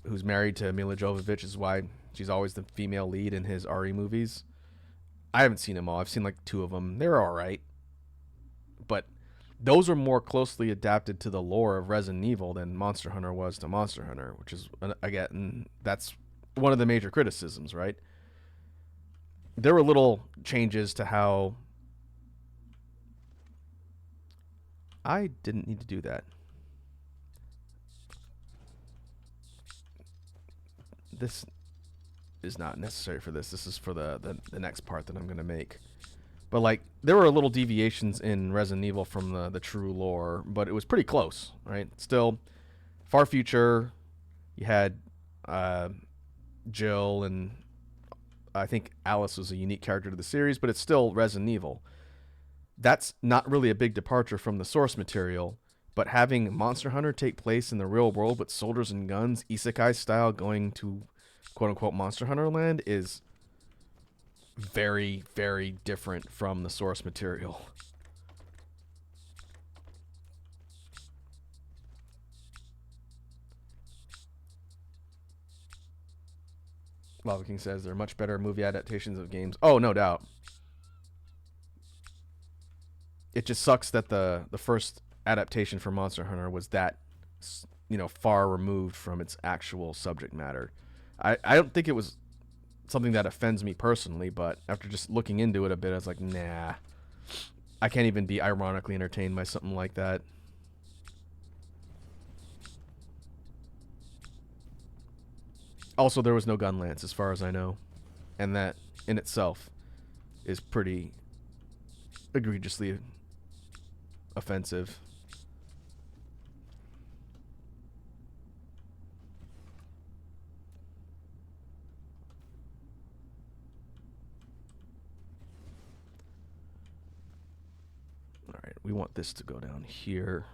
who's married to Mila Jovovich, is why she's always the female lead in his RE movies. I haven't seen them all. I've seen like 2 of them. They're all right. But those are more closely adapted to the lore of Resident Evil than Monster Hunter was to Monster Hunter, which is, again, that's one of the major criticisms, right? There were little changes to how... I didn't need to do that. This is not necessary for this. This is for the next part that I'm going to make. But like there were little deviations in Resident Evil from the true lore, but it was pretty close, right? Still, far future. You had Jill, and I think Alice was a unique character to the series, but it's still Resident Evil. That's not really a big departure from the source material, but having Monster Hunter take place in the real world with soldiers and guns, isekai style, going to quote unquote Monster Hunter land is very, very different from the source material. Lava King says they're much better movie adaptations of games. Oh, no doubt. It just sucks that the first adaptation for Monster Hunter was that, far removed from its actual subject matter. I don't think it was something that offends me personally, but after just looking into it a bit, I was like, nah, I can't even be ironically entertained by something like that. Also, there was no gun lance, as far as I know, and that in itself is pretty egregiously offensive. All right, we want this to go down here.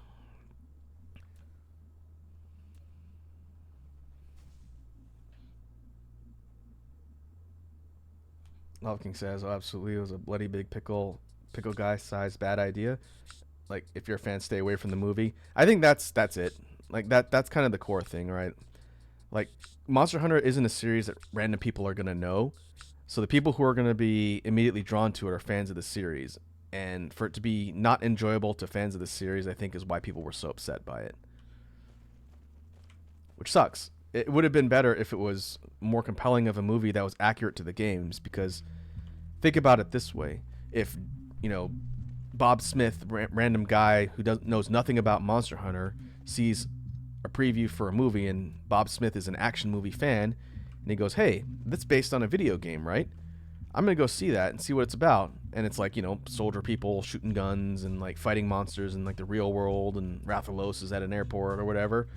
Love King says, oh, absolutely, it was a bloody big pickle guy size bad idea. Like, if you're a fan, stay away from the movie. I think that's it. Like that's kind of the core thing, right? Like, Monster Hunter isn't a series that random people are gonna know. So the people who are gonna be immediately drawn to it are fans of the series. And for it to be not enjoyable to fans of the series, I think is why people were so upset by it. Which sucks. It would have been better if it was more compelling of a movie that was accurate to the games, because think about it this way. If, Bob Smith, random guy who knows nothing about Monster Hunter, sees a preview for a movie and Bob Smith is an action movie fan, and he goes, hey, that's based on a video game, right? I'm going to go see that and see what it's about. And it's like, soldier people shooting guns and like fighting monsters in like the real world, and Rathalos is at an airport or whatever.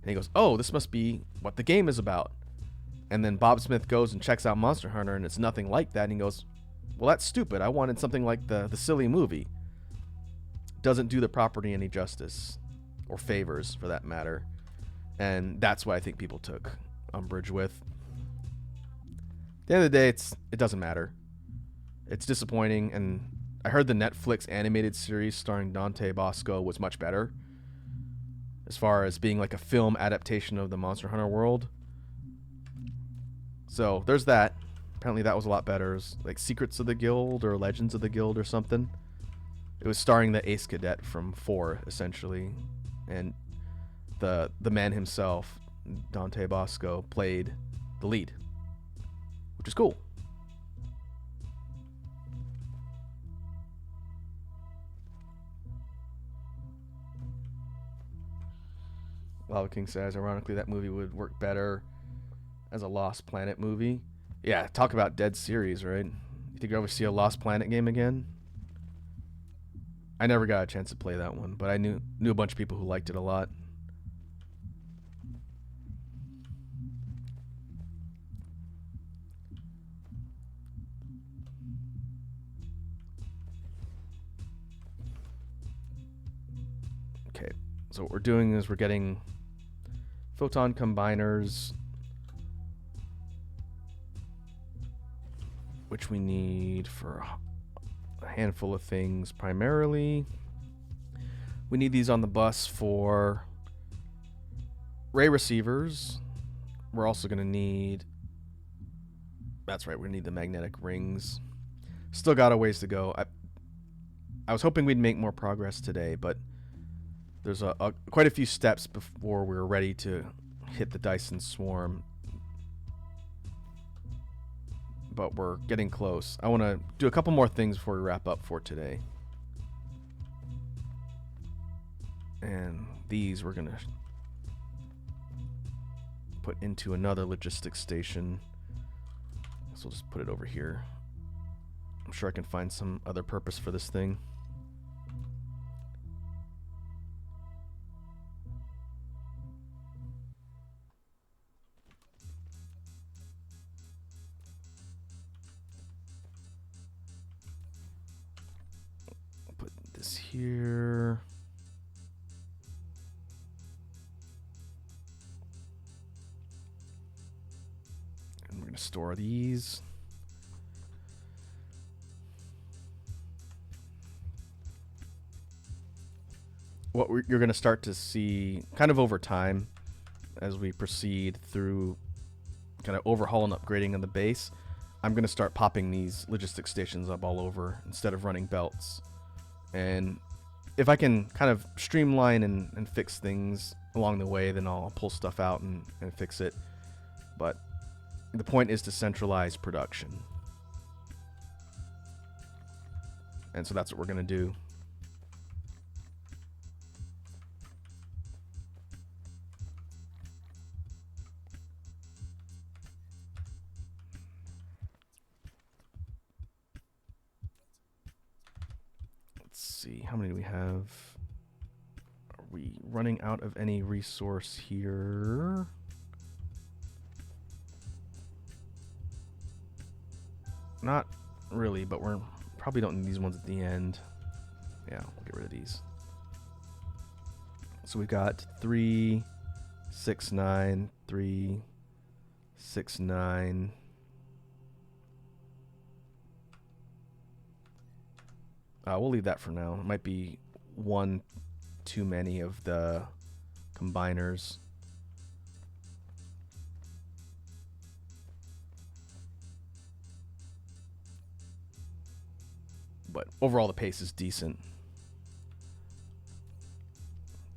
And he goes, oh, this must be what the game is about. And then Bob Smith goes and checks out Monster Hunter, and it's nothing like that. And he goes, well, that's stupid. I wanted something like the silly movie. Doesn't do the property any justice, or favors for that matter. And that's what I think people took umbrage with. At the end of the day, it doesn't matter. It's disappointing, and I heard the Netflix animated series starring Dante Bosco was much better, as far as being like a film adaptation of the Monster Hunter world. So there's that. Apparently that was a lot better. It was like Secrets of the Guild or Legends of the Guild or something. It was starring the ace cadet from 4, essentially. And the man himself, Dante Bosco, played the lead, which is cool. Lava King says, ironically, that movie would work better as a Lost Planet movie. Yeah, talk about dead series, right? You think you'll ever see a Lost Planet game again? I never got a chance to play that one, but I knew a bunch of people who liked it a lot. Okay, so what we're doing is we're getting photon combiners, which we need for a handful of things. Primarily, we need these on the bus for ray receivers. We're also going to need, that's right, we're going to need the magnetic rings. Still got a ways to go. I was hoping we'd make more progress today, but there's quite a few steps before we're ready to hit the Dyson swarm. But we're getting close. I want to do a couple more things before we wrap up for today. And these we're going to put into another logistics station. So we'll just put it over here. I'm sure I can find some other purpose for this thing. Put this here. And we're going to store these. What you're going to start to see kind of over time as we proceed through kind of overhaul and upgrading of the base, I'm going to start popping these logistics stations up all over instead of running belts. And if I can kind of streamline and fix things along the way, then I'll pull stuff out and fix it. But the point is to centralize production. And so that's what we're going to do. See, how many do we have? Are we running out of any resource here? Not really, but we're probably don't need these ones at the end. Yeah, we'll get rid of these. So we've got 3, 6, 9, 3, 6, 9. We'll leave that for now. It might be one too many of the combiners. But overall, the pace is decent.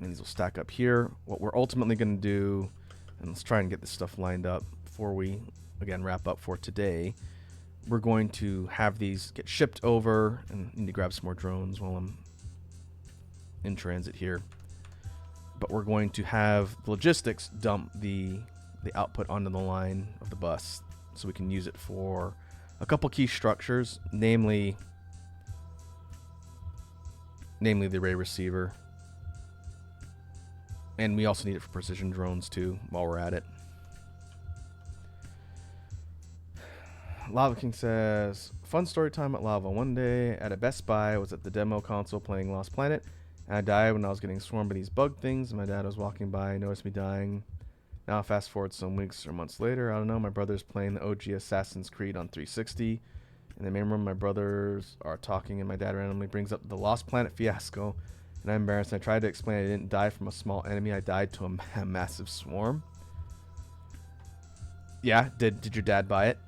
And these will stack up here. What we're ultimately going to do, and let's try and get this stuff lined up before we, again, wrap up for today. We're going to have these get shipped over, and need to grab some more drones while I'm in transit here. But we're going to have the logistics dump the output onto the line of the bus, so we can use it for a couple key structures, namely the array receiver. And we also need it for precision drones too, while we're at it. Lava King says, fun story time at Lava. One day at a Best Buy, I was at the demo console playing Lost Planet, and I died when I was getting swarmed by these bug things, and my dad was walking by, noticed me dying. Now fast forward some weeks or months later, I don't know, my brother's playing the OG Assassin's Creed on 360. In the main room, my brothers are talking, and my dad randomly brings up the Lost Planet fiasco, and I'm embarrassed. I tried to explain I didn't die from a small enemy, I died to a massive swarm. Yeah, did your dad buy it?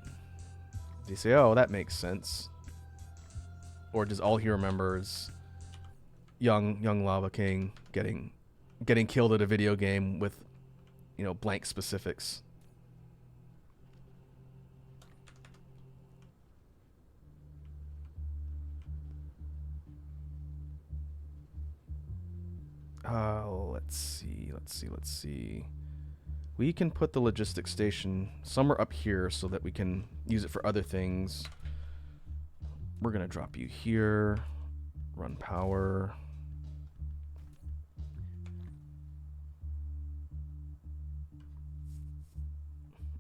Do you say, oh, that makes sense? Or does all he remembers young Lava King getting killed at a video game with, you know, blank specifics? Let's see. We can put the logistics station somewhere up here so that we can use it for other things. We're going to drop you here. Run power.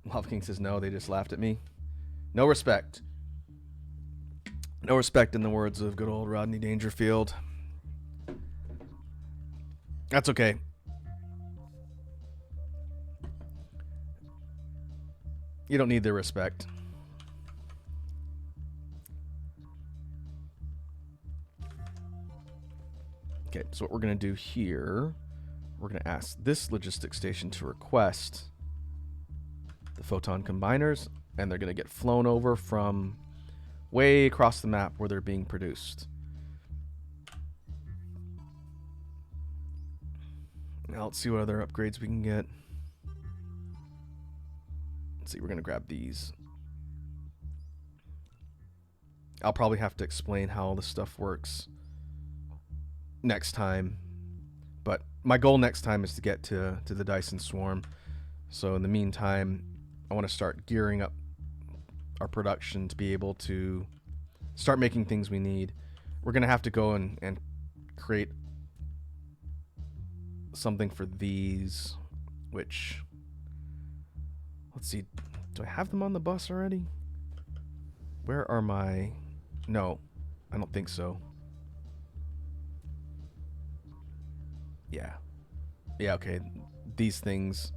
Lava King says no, they just laughed at me. No respect. No respect in the words of good old Rodney Dangerfield. That's okay. You don't need their respect. Okay, so what we're going to do here, we're going to ask this logistics station to request the photon combiners, and they're going to get flown over from way across the map where they're being produced. Now let's see what other upgrades we can get. Let's see, we're going to grab these. I'll probably have to explain how all this stuff works next time. But my goal next time is to get to the Dyson Swarm. So in the meantime, I want to start gearing up our production to be able to start making things we need. We're going to have to go and create something for these, which, let's see, do I have them on the bus already? Where are my, no, I don't think so. Yeah, okay, these things,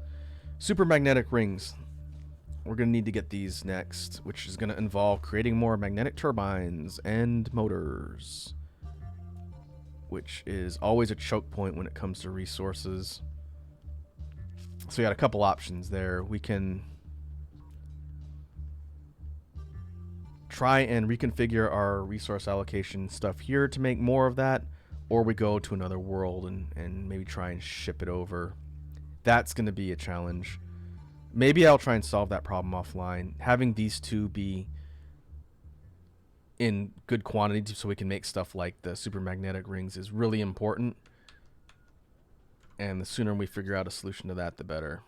super magnetic rings. We're going to need to get these next, which is going to involve creating more magnetic turbines and motors, which is always a choke point when it comes to resources. So we got a couple options there. We can try and reconfigure our resource allocation stuff here to make more of that, or we go to another world and maybe try and ship it over. That's going to be a challenge. Maybe I'll try and solve that problem offline. Having these two be in good quantity so we can make stuff like the super magnetic rings is really important. And the sooner we figure out a solution to that, the better.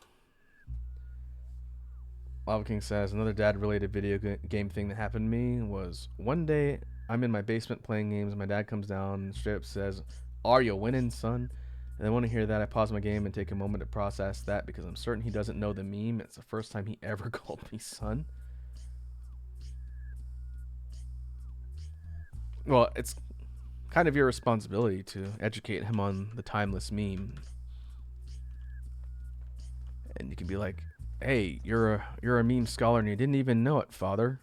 Lava King says, another dad-related video game thing that happened to me was one day I'm in my basement playing games and my dad comes down and straight up says, "Are you winning, son?" And I want to hear that. I pause my game and take a moment to process that because I'm certain he doesn't know the meme. It's the first time he ever called me son. Well, it's kind of your responsibility to educate him on the timeless meme. And you can be like, "Hey, you're a meme scholar and you didn't even know it, father."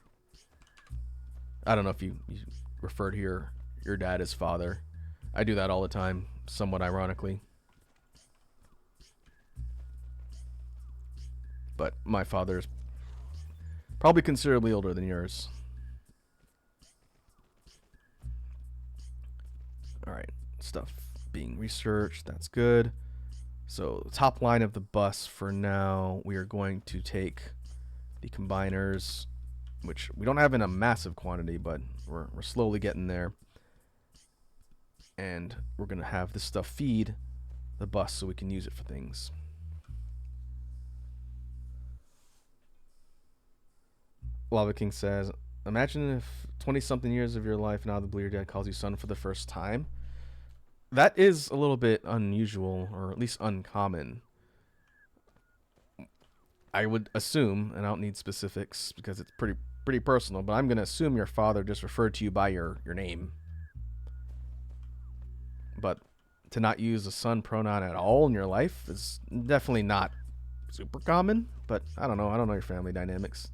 I don't know if you refer to your dad as father. I do that all the time, somewhat ironically. But my father's probably considerably older than yours. Alright, stuff being researched, that's good. So the top line of the bus for now, we are going to take the combiners, which we don't have in a massive quantity, but we're slowly getting there. And we're going to have this stuff feed the bus so we can use it for things. Lava King says, imagine if 20-something years of your life and out of the blue your dad calls you son for the first time. That is a little bit unusual, or at least uncommon. I would assume, and I don't need specifics because it's pretty personal, but I'm going to assume your father just referred to you by your name. But to not use a son pronoun at all in your life is definitely not super common, but I don't know. I don't know your family dynamics.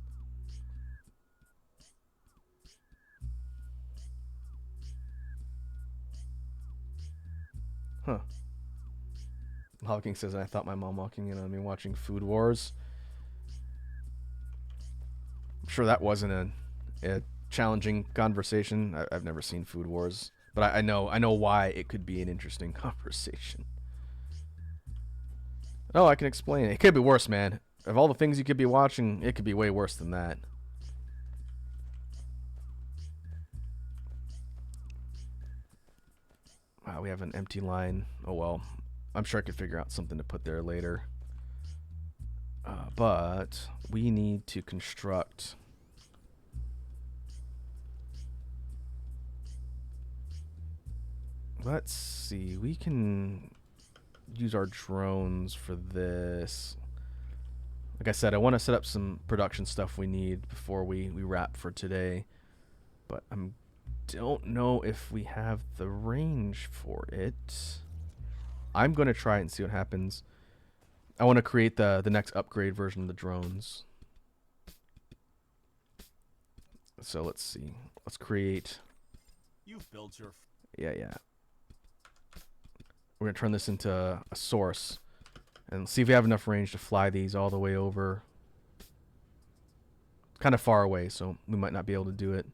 Huh. Hawking says, I thought my mom walking in on me watching Food Wars. I'm sure that wasn't a challenging conversation. I've never seen Food Wars, but I know why it could be an interesting conversation. Oh, I can explain it. It could be worse, man. Of all the things you could be watching, it could be way worse than that. Wow, we have an empty line. Oh well. I'm sure I could figure out something to put there later. But we need to construct... Let's see. We can use our drones for this. Like I said, I want to set up some production stuff we need before we wrap for today. But I don't know if we have the range for it. I'm going to try and see what happens. I want to create the next upgrade version of the drones. So let's see. Let's create... You've built your... Yeah. We're going to turn this into a source. And see if we have enough range to fly these all the way over. It's kind of far away, so we might not be able to do it.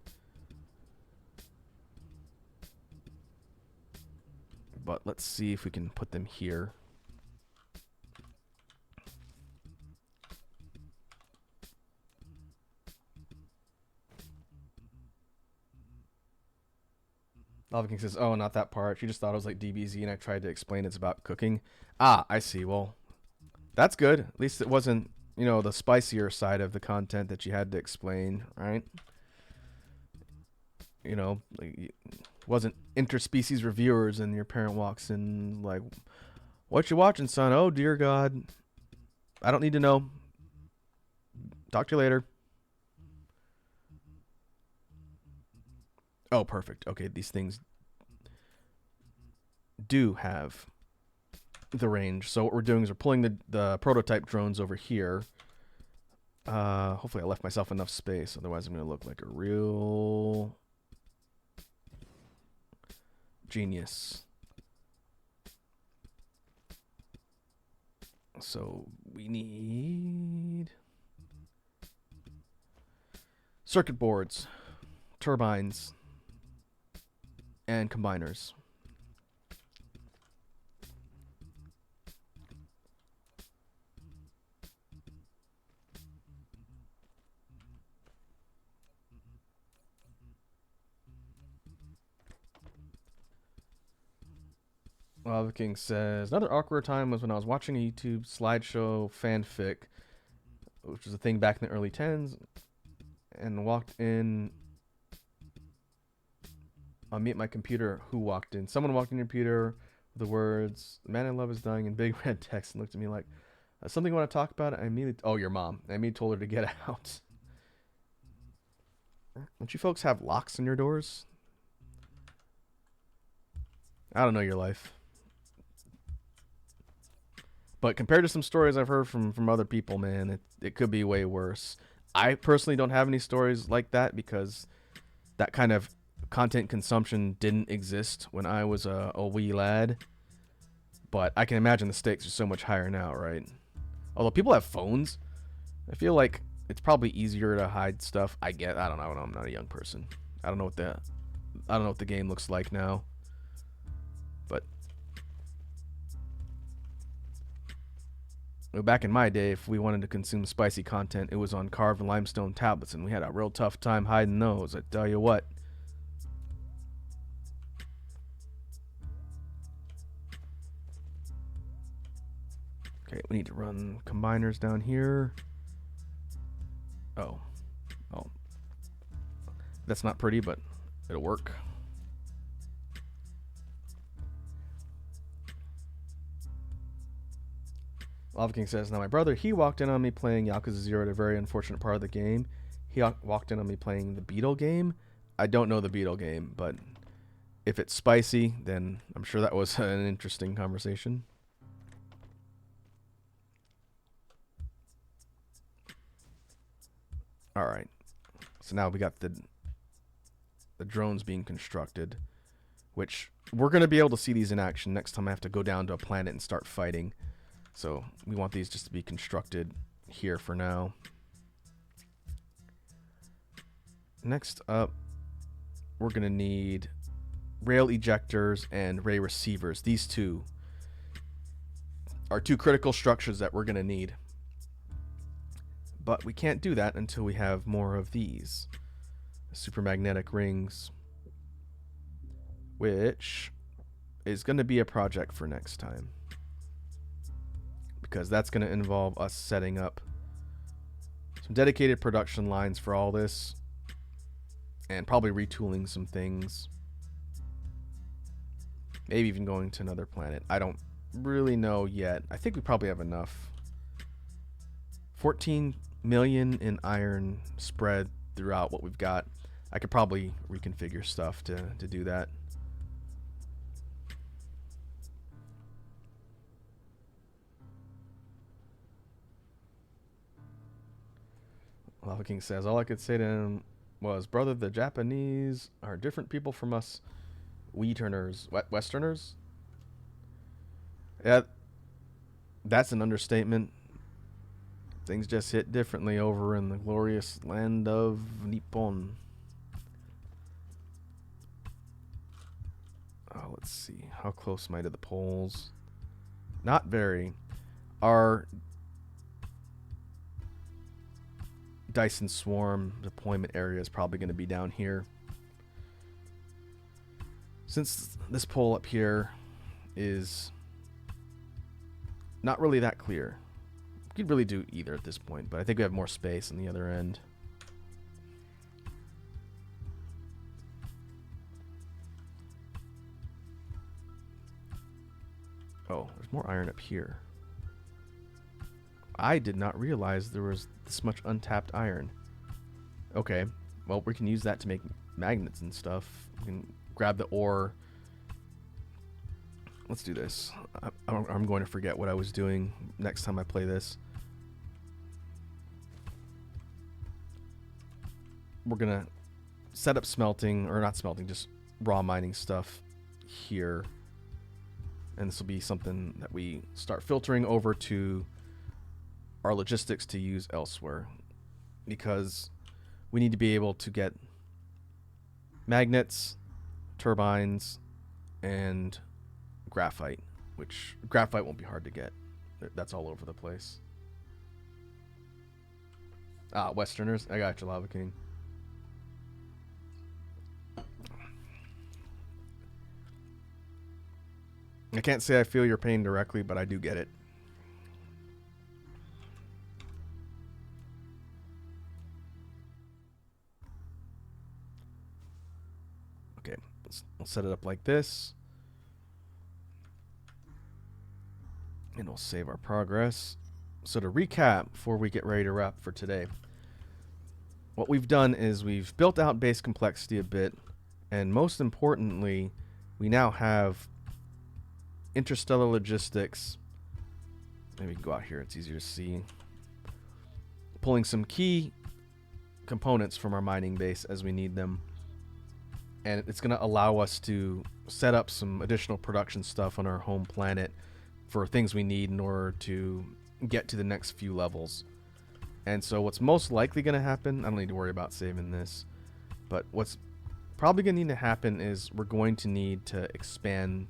But let's see if we can put them here. Lava King says, oh, not that part. She just thought it was like DBZ and I tried to explain it's about cooking. Ah, I see. Well, that's good. At least it wasn't, the spicier side of the content that you had to explain, right? you know, like, it wasn't interspecies reviewers and your parent walks in like, what you watching, son? Oh, dear God. I don't need to know. Talk to you later. Oh, perfect. Okay, these things do have the range. So what we're doing is we're pulling the prototype drones over here. Hopefully I left myself enough space. Otherwise I'm going to look like a real genius. So we need circuit boards, turbines, and combiners. Lava King says, another awkward time was when I was watching a YouTube slideshow fanfic, which was a thing back in the early 10s, and walked in. I'll meet my computer. Who walked in? Someone walked in your computer with the words, "The man I love is dying," in big red text, and looked at me like, something you want to talk about? I immediately, oh, your mom. I immediately told her to get out. Don't you folks have locks on your doors? I don't know your life. But compared to some stories I've heard from other people, man, it could be way worse. I personally don't have any stories like that because that kind of content consumption didn't exist when I was a wee lad. But I can imagine the stakes are so much higher now, right? Although people have phones, I feel like it's probably easier to hide stuff. I don't know. I'm not a young person. I don't know what the game looks like now. But back in my day, if we wanted to consume spicy content, it was on carved limestone tablets, and we had a real tough time hiding those. I tell you what. Okay, we need to run combiners down here. Oh. That's not pretty, but it'll work. Lava King says, now my brother, he walked in on me playing Yakuza 0 at a very unfortunate part of the game. He walked in on me playing the Beetle game. I don't know the Beetle game, but if it's spicy, then I'm sure that was an interesting conversation. All right. So now we got the drones being constructed, which we're going to be able to see these in action next time I have to go down to a planet and start fighting. So we want these just to be constructed here for now. Next up, we're going to need rail ejectors and ray receivers. These two are two critical structures that we're going to need. But we can't do that until we have more of these supermagnetic rings, which is going to be a project for next time, because that's going to involve us setting up some dedicated production lines for all this and probably retooling some things, maybe even going to another planet. I don't really know yet. I think we probably have enough. 14 million in iron spread throughout what we've got. I could probably reconfigure stuff to do that. Lava King says, all I could say to him was, brother, the Japanese are different people from us Westerners. Yeah, that's an understatement. Things just hit differently over in the glorious land of Nippon. Oh, let's see. How close am I to the poles? Not very. Our Dyson Swarm deployment area is probably going to be down here. Since this pole up here is not really that clear. We could really do either at this point, but I think we have more space on the other end. Oh, there's more iron up here. I did not realize there was this much untapped iron. Okay, well, we can use that to make magnets and stuff. We can grab the ore. Let's do this. I'm going to forget what I was doing next time I play this. We're going to set up smelting, or not smelting, just raw mining stuff here. And this will be something that we start filtering over to our logistics to use elsewhere, because we need to be able to get magnets, turbines, and graphite, which graphite won't be hard to get. That's all over the place. Ah, Westerners. I got you, Lava King. I can't say I feel your pain directly, but I do get it. Okay, we'll set it up like this. And we'll save our progress. So to recap, before we get ready to wrap for today, what we've done is we've built out base complexity a bit, and most importantly, we now have interstellar logistics. Maybe we can go out here, it's easier to see. Pulling some key components from our mining base as we need them. And it's going to allow us to set up some additional production stuff on our home planet for things we need in order to get to the next few levels. And so what's most likely going to happen, I don't need to worry about saving this, but what's probably going to need to happen is we're going to need to expand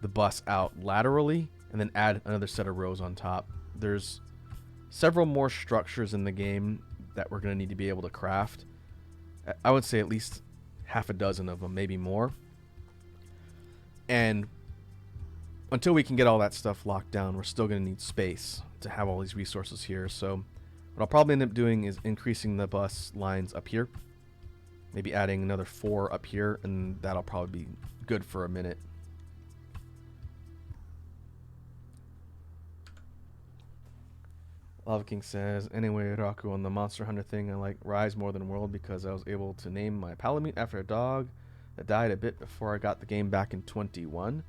the bus out laterally and then add another set of rows on top. There's several more structures in the game that we're going to need to be able to craft. I would say at least half a dozen of them, maybe more. And until we can get all that stuff locked down, we're still going to need space to have all these resources here. So what I'll probably end up doing is increasing the bus lines up here. Maybe adding another 4 up here, and that'll probably be good for a minute. Lava King says, anyway, Raku, on the Monster Hunter thing, I like Rise more than World because I was able to name my Palamute after a dog that died a bit before I got the game back in 21.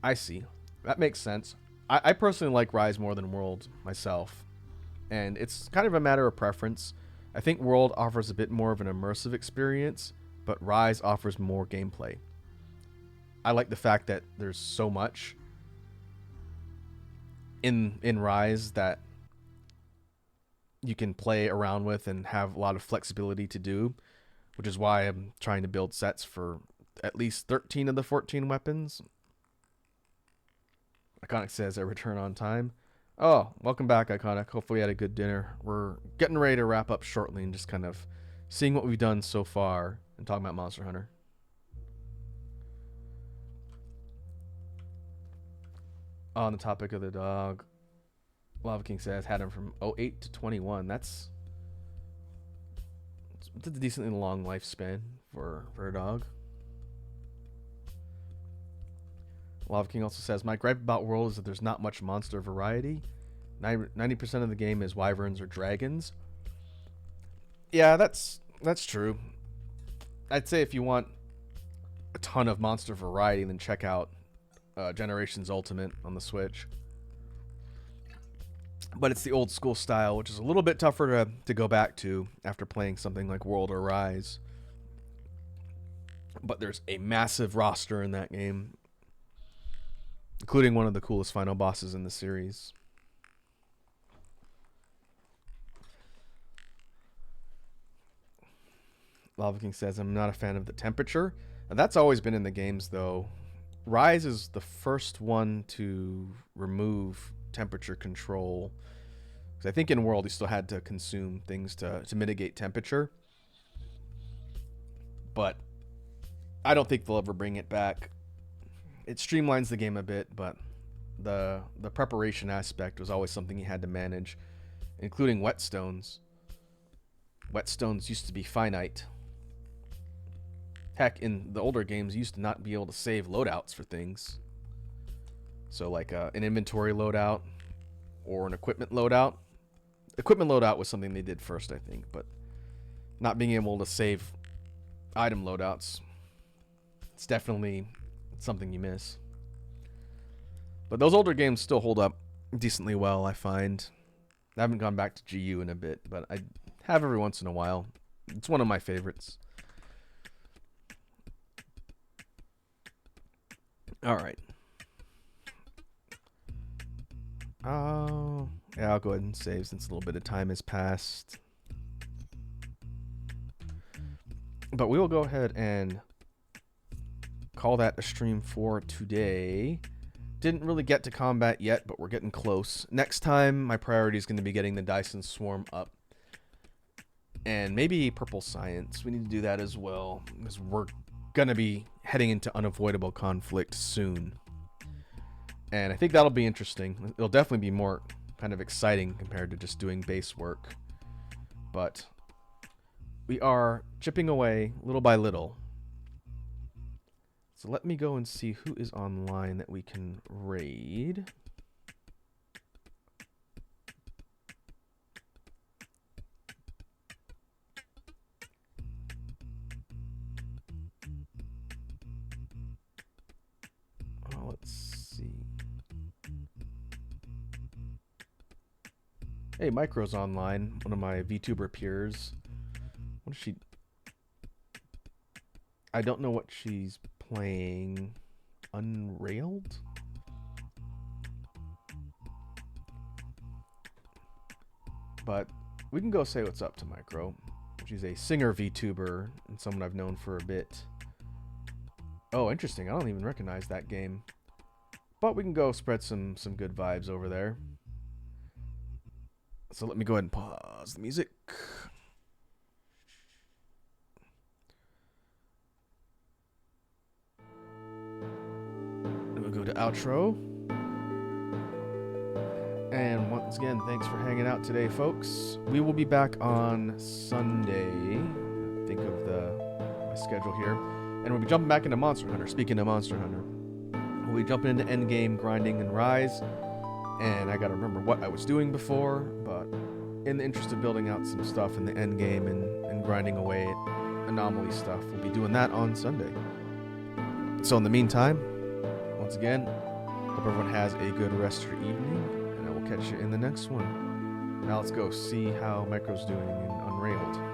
I see. That makes sense. I personally like Rise more than World myself, and it's kind of a matter of preference. I think World offers a bit more of an immersive experience, but Rise offers more gameplay. I like the fact that there's so much in Rise that you can play around with and have a lot of flexibility to do, which is why I'm trying to build sets for at least 13 of the 14 weapons. Iconic says I return on time. Oh, welcome back, Iconic. Hopefully you had a good dinner. We're getting ready to wrap up shortly and just kind of seeing what we've done so far and talking about Monster Hunter. On the topic of the dog, Lava King says had him from 08 to 21. That's a decently long lifespan for a dog. Lava King also says, my gripe about World is that there's not much monster variety. 90% of the game is wyverns or dragons. Yeah, that's true. I'd say if you want a ton of monster variety, then check out Generations Ultimate on the Switch. But it's the old school style, which is a little bit tougher to go back to after playing something like World or Rise. But there's a massive roster in that game, including one of the coolest final bosses in the series. Lava King says, I'm not a fan of the temperature. And that's always been in the games, though. Rise is the first one to remove temperature control. Because I think in World you still had to consume things to mitigate temperature. But I don't think they'll ever bring it back. It streamlines the game a bit, but the preparation aspect was always something you had to manage, including whetstones. Whetstones used to be finite. Heck, in the older games, you used to not be able to save loadouts for things. So like an inventory loadout or an equipment loadout. Equipment loadout was something they did first, I think, but not being able to save item loadouts, it's definitely something you miss. But those older games still hold up decently well, I find. I haven't gone back to GU in a bit, but I have every once in a while. It's one of my favorites. All right. Oh, yeah, I'll go ahead and save since a little bit of time has passed. But we will go ahead and call that a stream for today. Didn't really get to combat yet, but we're getting close. Next time, my priority is going to be getting the Dyson Swarm up. And maybe Purple Science. We need to do that as well, because we're going to be heading into unavoidable conflict soon. And I think that'll be interesting. It'll definitely be more kind of exciting compared to just doing base work. But we are chipping away little by little. So let me go and see who is online that we can raid. Oh, let's see. Hey, Micro's online, one of my VTuber peers. What is she? I don't know what she's playing. Unrailed? But we can go say what's up to Micro. She's a singer VTuber and someone I've known for a bit. Oh, interesting. I don't even recognize that game. But we can go spread some good vibes over there. So let me go ahead and pause the music. And we'll go to outro. And once again, thanks for hanging out today, folks. We will be back on Sunday. Think of my schedule here. And we'll be jumping back into Monster Hunter. Speaking of Monster Hunter, we'll be jumping into endgame grinding and Rise. And I gotta remember what I was doing before, but in the interest of building out some stuff in the endgame and grinding away at anomaly stuff, we'll be doing that on Sunday. So in the meantime, once again, hope everyone has a good rest of your evening, and I will catch you in the next one. Now let's go see how Micro's doing in Unrailed.